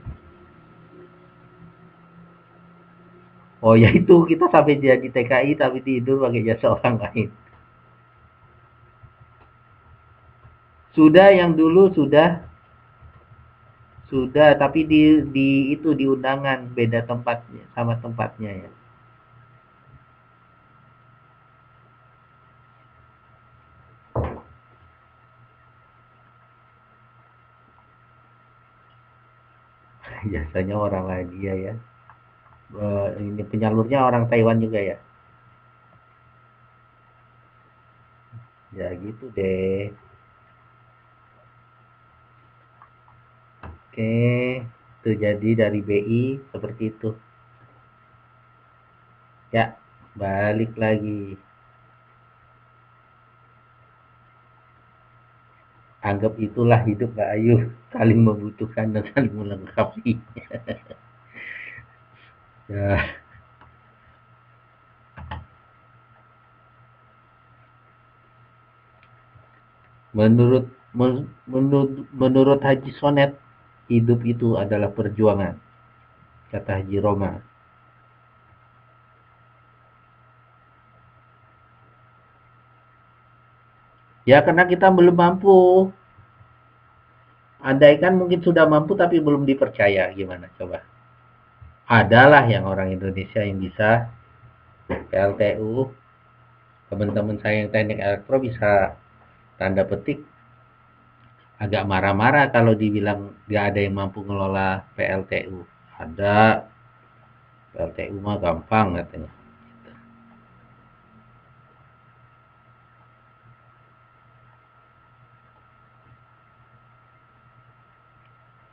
Oh ya, itu kita sampai jadi TKI tapi tidur pakai jasa orang lain. Sudah, yang dulu sudah, tapi di itu di undangan beda tempatnya sama tempatnya ya. Jasanya orang lagi ya. Ini penyalurnya orang Taiwan juga ya. Ya gitu deh. Oke, itu jadi dari BI seperti itu. Ya, balik lagi. Anggap itulah hidup Mbak Ayu, saling membutuhkan dan saling melengkapi. Ya, menurut menurut Haji Sonet, hidup itu adalah perjuangan, kata Haji Roma. Ya karena kita belum mampu. Andaikan mungkin sudah mampu tapi belum dipercaya, gimana coba? Adalah yang orang Indonesia yang bisa PLTU. Teman-teman saya yang teknik elektro bisa tanda petik agak marah-marah kalau dibilang nggak ada yang mampu ngelola PLTU. Ada, PLTU mah gampang katanya.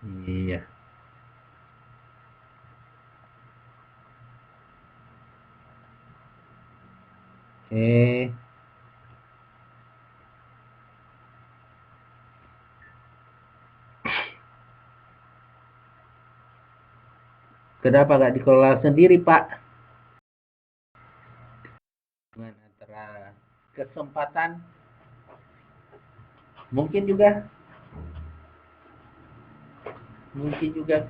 Iya. Oke. Kenapa nggak dikelola sendiri, Pak? Dengan antara kesempatan, mungkin juga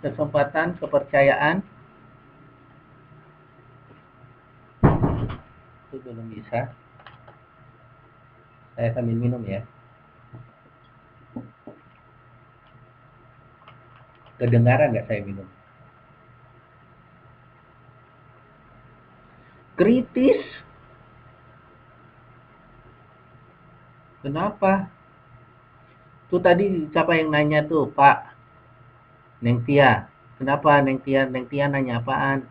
kesempatan, kepercayaan itu belum bisa. Saya sambil minum ya. Kedengaran nggak saya minum? Kritis. Kenapa? Tuh tadi siapa yang nanya tuh, Pak? Neng Tia. Kenapa Neng Tia? Neng Tia nanya apaan?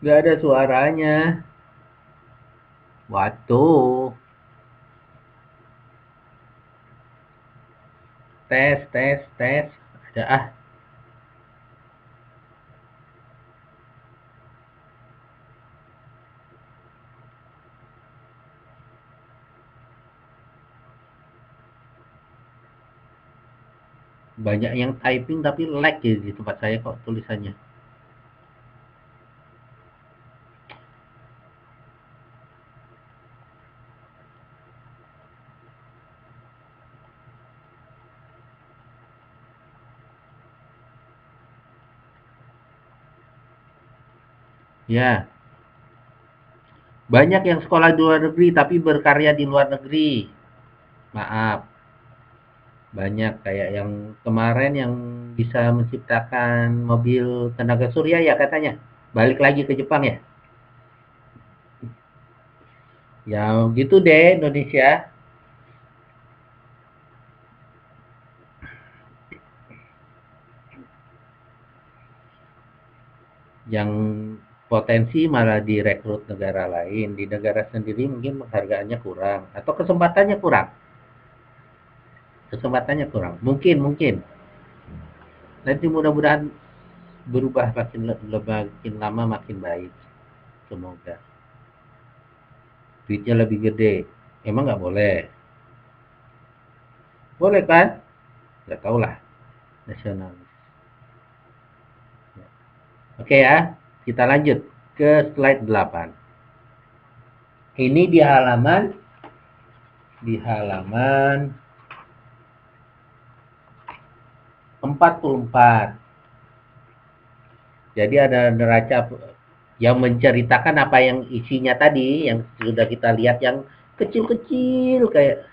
Gak ada suaranya. Waduh. Tes, tes, tes. Ada ah. Banyak yang typing tapi lag ya di tempat saya kok tulisannya. Ya, banyak yang sekolah di luar negeri tapi berkarya di luar negeri. Maaf, banyak kayak yang kemarin yang bisa menciptakan mobil tenaga surya ya katanya. Balik lagi ke Jepang ya. Ya gitu deh Indonesia. Yang potensi malah direkrut negara lain. Di negara sendiri mungkin penghargaannya kurang. Atau kesempatannya kurang. Kesempatannya kurang. Mungkin, mungkin. Nanti mudah-mudahan berubah makin lama makin baik. Semoga. Duitnya lebih gede. Emang nggak boleh? Boleh kan? Nggak tahu lah. Nasionalis. Oke ya, kita lanjut ke slide 8. Ini di halaman 44. Jadi ada neraca yang menceritakan apa yang isinya tadi, yang sudah kita lihat yang kecil-kecil kayak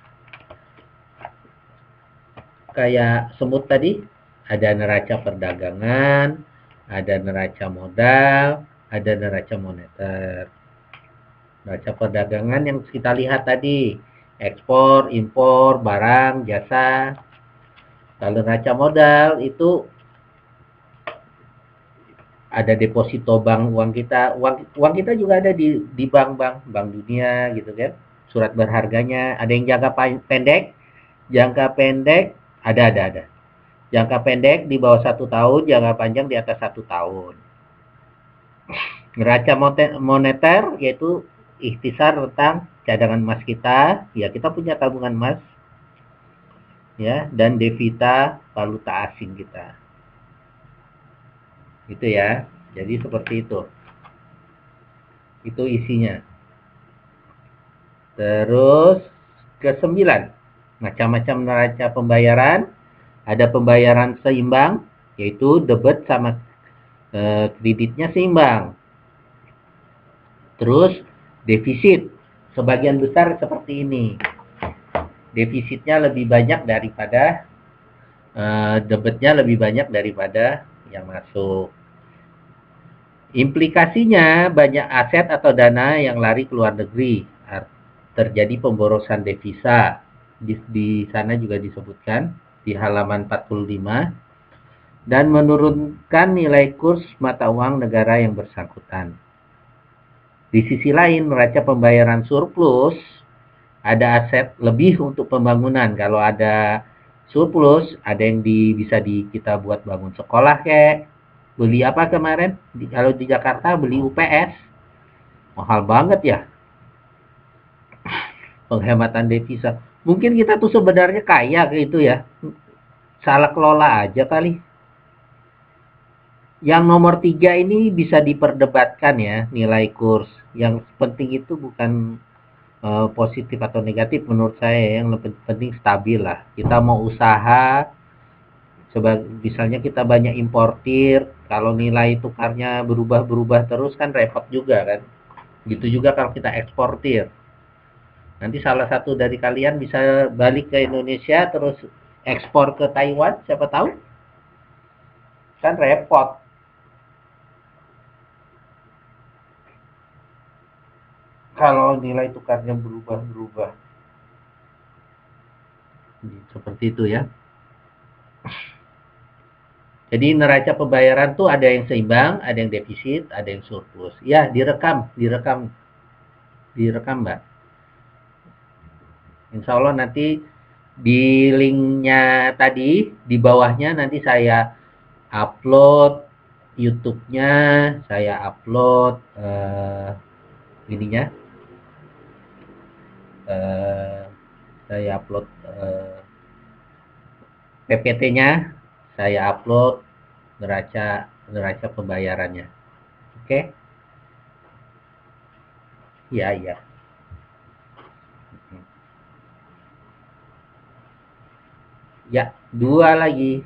kayak semut tadi. Ada neraca perdagangan, ada neraca modal, ada neraca moneter. Neraca perdagangan yang kita lihat tadi, ekspor, impor, barang, jasa. Kalau neraca modal itu ada deposito bank uang kita, uang kita juga ada di bank dunia gitu kan, surat berharganya. Ada yang pendek, jangka pendek, ada jangka pendek di bawah 1 tahun, jangka panjang di atas 1 tahun. Neraca moneter yaitu ikhtisar tentang cadangan emas kita, ya kita punya tabungan emas, ya, dan devisa valuta asing kita, gitu ya. Jadi seperti itu isinya. Terus ke-9, macam-macam neraca pembayaran. Ada pembayaran seimbang, yaitu debit sama kreditnya seimbang. Terus defisit, sebagian besar seperti ini. Defisitnya lebih banyak daripada debitnya lebih banyak daripada yang masuk. Implikasinya banyak aset atau dana yang lari ke luar negeri. Terjadi pemborosan devisa. Di sana juga disebutkan di halaman 45, dan menurunkan nilai kurs mata uang negara yang bersangkutan. Di sisi lain, neraca pembayaran surplus, ada aset lebih untuk pembangunan. Kalau ada surplus, ada yang bisa kita buat bangun sekolah kayak. Beli apa kemarin? Kalau di Jakarta beli UPS. Mahal banget ya penghematan devisa. Mungkin kita tuh sebenarnya kaya kayak itu ya. Salah kelola aja kali. Yang nomor 3 ini bisa diperdebatkan ya, nilai kurs. Yang penting itu bukan positif atau negatif menurut saya. Yang lebih penting stabil lah. Kita mau usaha, misalnya kita banyak importir, kalau nilai tukarnya berubah-berubah terus kan repot juga kan. Gitu juga kalau kita eksportir. Nanti salah satu dari kalian bisa balik ke Indonesia terus ekspor ke Taiwan, siapa tahu? Kan repot. Kalau nilai tukarnya berubah-berubah. Seperti itu ya. Jadi neraca pembayaran tuh ada yang seimbang, ada yang defisit, ada yang surplus. Ya, direkam Mbak. Insya Allah nanti di linknya tadi, di bawahnya nanti saya upload YouTube-nya, saya upload ininya, eh, saya upload PPT-nya, saya upload neraca neraca pembayarannya. Oke? Iya, iya. Ya, dua lagi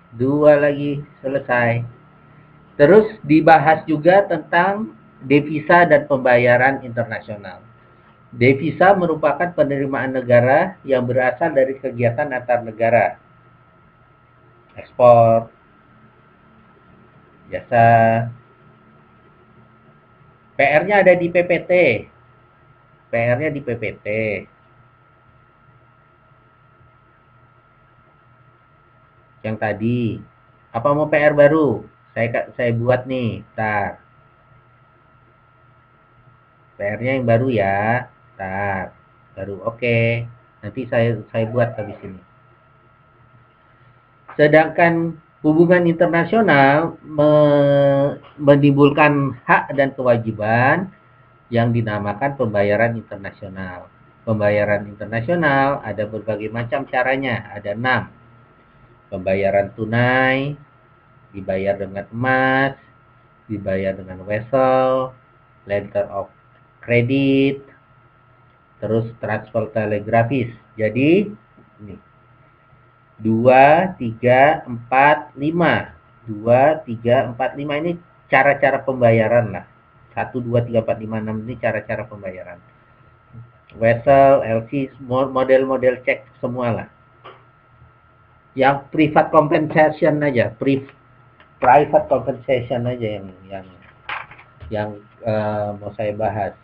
selesai. Terus dibahas juga tentang devisa dan pembayaran internasional. Devisa merupakan penerimaan negara yang berasal dari kegiatan antar negara. Ekspor, jasa. PR-nya ada di PPT. PR-nya di PPT. Yang tadi. Apa mau PR baru? Saya buat nih. Ntar. PR-nya yang baru ya. Ntar. Baru. Oke. Nanti saya buat habis ini. Sedangkan hubungan internasional menimbulkan hak dan kewajiban yang dinamakan pembayaran internasional. Pembayaran internasional ada berbagai macam caranya, ada 6. Pembayaran tunai, dibayar dengan emas, dibayar dengan vessel, letter of credit, terus transfer telegrafis. Jadi, ini 2, 3, 4, 5. 2, 3, 4, 5 ini cara-cara pembayaran lah. 1, 2, 3, 4, 5, 6 ini cara-cara pembayaran. Vessel, LC, model-model cek semua lah. Yang private compensation aja, private compensation aja yang mau saya bahas.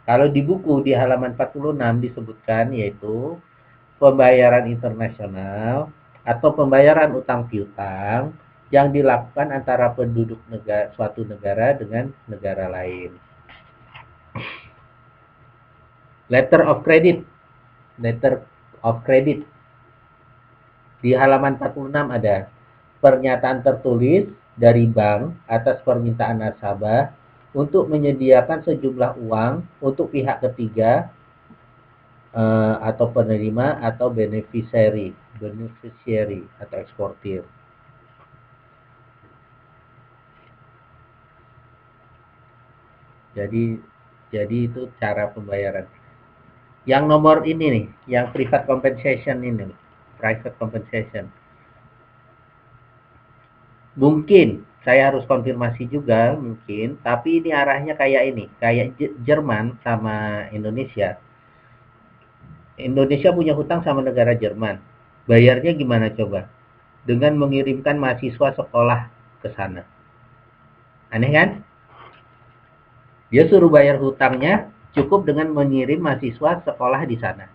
Kalau di buku di halaman 46 disebutkan yaitu pembayaran internasional atau pembayaran utang piutang yang dilakukan antara penduduk suatu negara dengan negara lain. Letter of credit. Letter of credit. Di halaman 46 ada pernyataan tertulis dari bank atas permintaan nasabah untuk menyediakan sejumlah uang untuk pihak ketiga atau penerima atau beneficiary atau eksportir. Jadi itu cara pembayaran. Yang nomor ini nih, yang private compensation ini, private compensation. Mungkin saya harus konfirmasi juga mungkin, tapi ini arahnya kayak ini, kayak Jerman sama Indonesia. Indonesia punya hutang sama negara Jerman. Bayarnya gimana coba? Dengan mengirimkan mahasiswa sekolah ke sana. Aneh kan? Dia suruh bayar hutangnya cukup dengan mengirim mahasiswa sekolah di sana.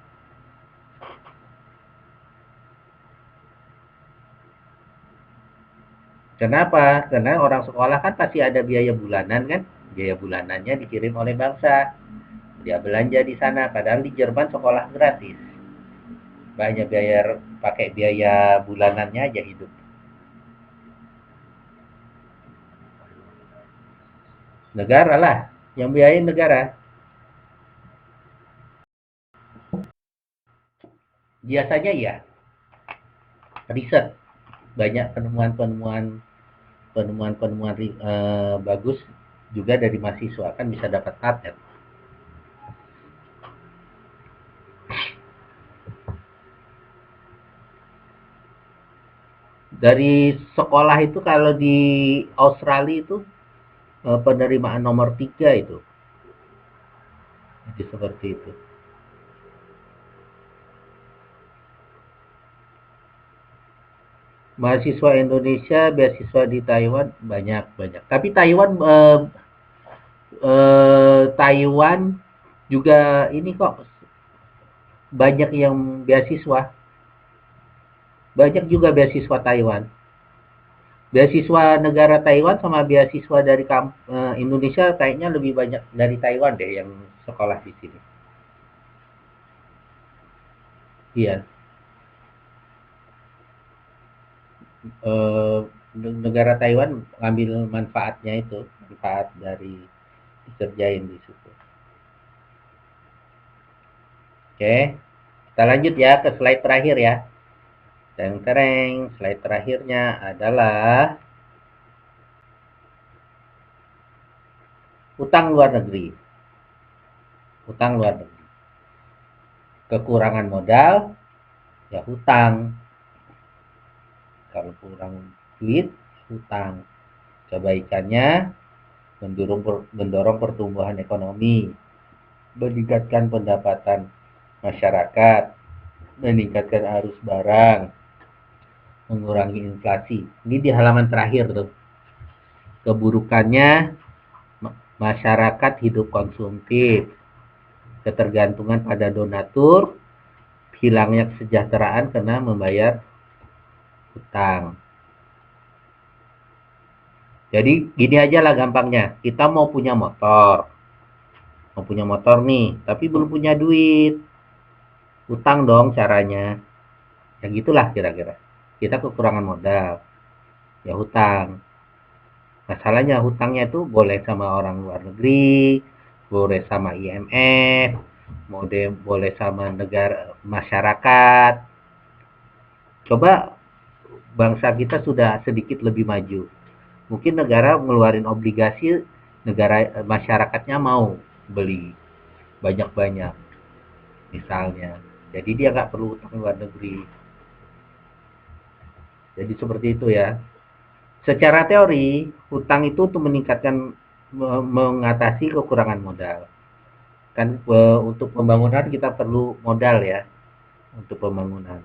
Kenapa? Karena orang sekolah kan pasti ada biaya bulanan kan? Biaya bulanannya dikirim oleh bangsa. Dia belanja di sana, padahal di Jerman sekolah gratis. Banyak pakai biaya bulanannya aja hidup. Negara lah, yang biayain negara. Biasanya ya, riset. Banyak penemuan bagus juga dari mahasiswa kan bisa dapat patent. Dari sekolah itu kalau di Australia itu penerimaan nomor 3 itu. Jadi seperti itu. Mahasiswa Indonesia, beasiswa di Taiwan banyak banyak. Tapi Taiwan juga ini kok banyak yang beasiswa, banyak juga beasiswa Taiwan. Beasiswa negara Taiwan sama beasiswa dari Indonesia kayaknya lebih banyak dari Taiwan deh yang sekolah di sini. Iya, eh, negara Taiwan ngambil manfaatnya itu, manfaat dari dikerjain di situ. Oke, kita lanjut ya ke slide terakhir ya. Tereng-tereng, slide terakhirnya adalah utang luar negeri. Utang luar negeri. Kekurangan modal, ya hutang. Kalau kurang duit, hutang. Kebaikannya mendorong pertumbuhan ekonomi, meningkatkan pendapatan masyarakat, meningkatkan arus barang, mengurangi inflasi. Ini di halaman terakhir tuh. Keburukannya masyarakat hidup konsumtif, ketergantungan pada donatur, hilangnya kesejahteraan karena membayar hutang. Jadi gini aja lah gampangnya. Kita mau punya motor nih, tapi belum punya duit. Hutang dong caranya. Ya gitulah kira-kira. Kita kekurangan modal, ya hutang. Masalahnya hutangnya itu boleh sama orang luar negeri, boleh sama IMF, boleh sama negara masyarakat. Coba bangsa kita sudah sedikit lebih maju. Mungkin negara ngeluarin obligasi, negara masyarakatnya mau beli banyak-banyak misalnya. Jadi dia nggak perlu utang luar negeri. Jadi seperti itu ya. Secara teori, hutang itu untuk mengatasi kekurangan modal. Kan untuk pembangunan kita perlu modal ya, untuk pembangunan.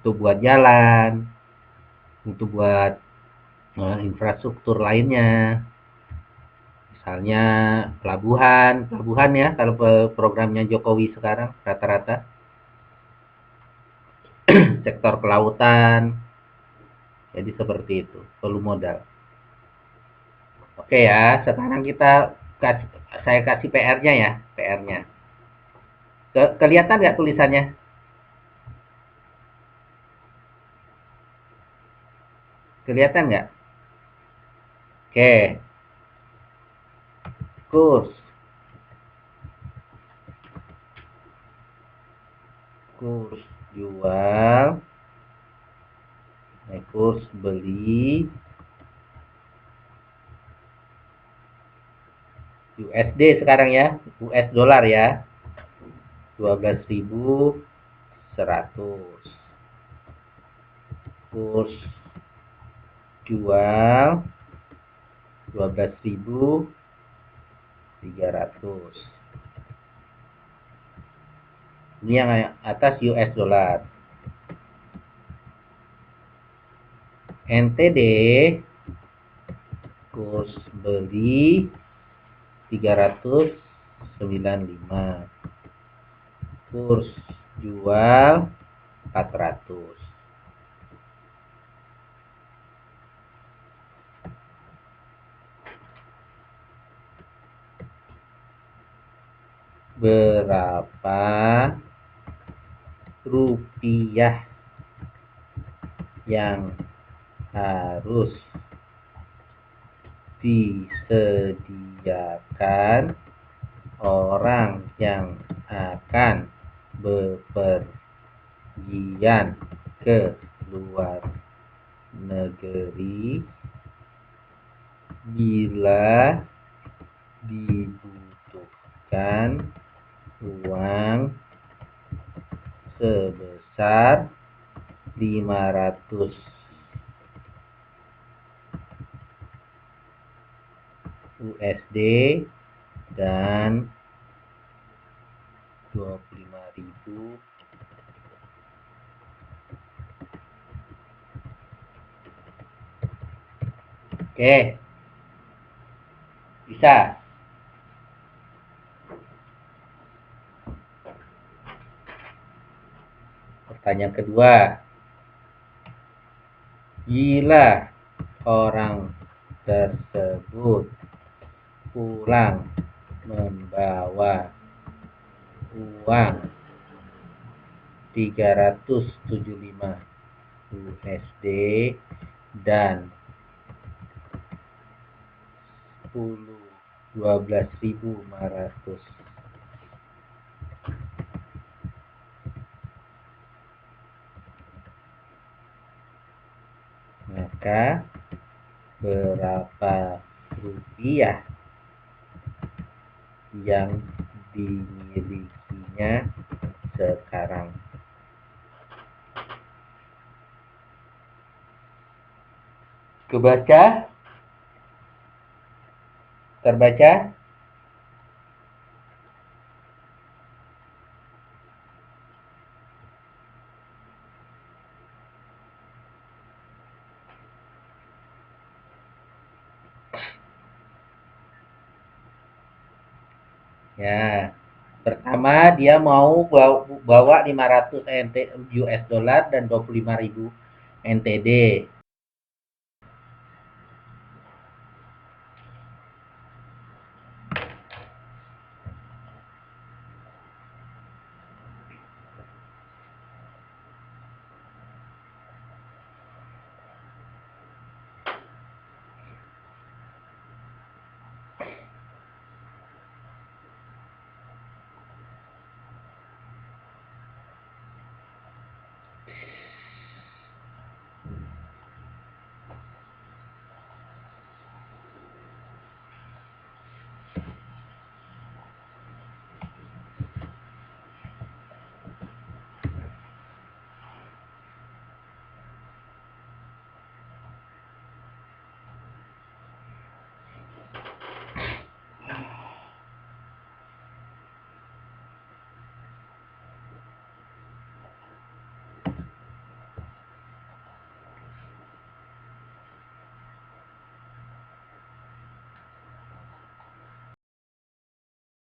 Untuk buat jalan, untuk buat infrastruktur lainnya. Misalnya pelabuhan, pelabuhan ya kalau programnya Jokowi sekarang rata-rata sektor kelautan. Jadi seperti itu, perlu modal. Oke ya, sekarang saya kasih PR-nya ya, PR-nya. Kelihatan nggak tulisannya? Kelihatan nggak? Oke, kurs, kurs jual, kurs beli USD sekarang ya, US dollar ya, 12.100. Kurs jual 12.300. Ini yang atas US dollar. NTD kurs beli 395, kurs jual 400. Berapa rupiah yang harus disediakan orang yang akan bepergian ke luar negeri bila dibutuhkan uang sebesar 500 USD dan 25.000 Oke, bisa. Pertanyaan kedua, bila orang tersebut pulang membawa uang 375 USD dan 12.500, maka berapa rupiah yang dimilikinya sekarang? Kebaca? Terbaca? Ya, pertama dia mau bawa 500 US dollar dan 25.000 NTD.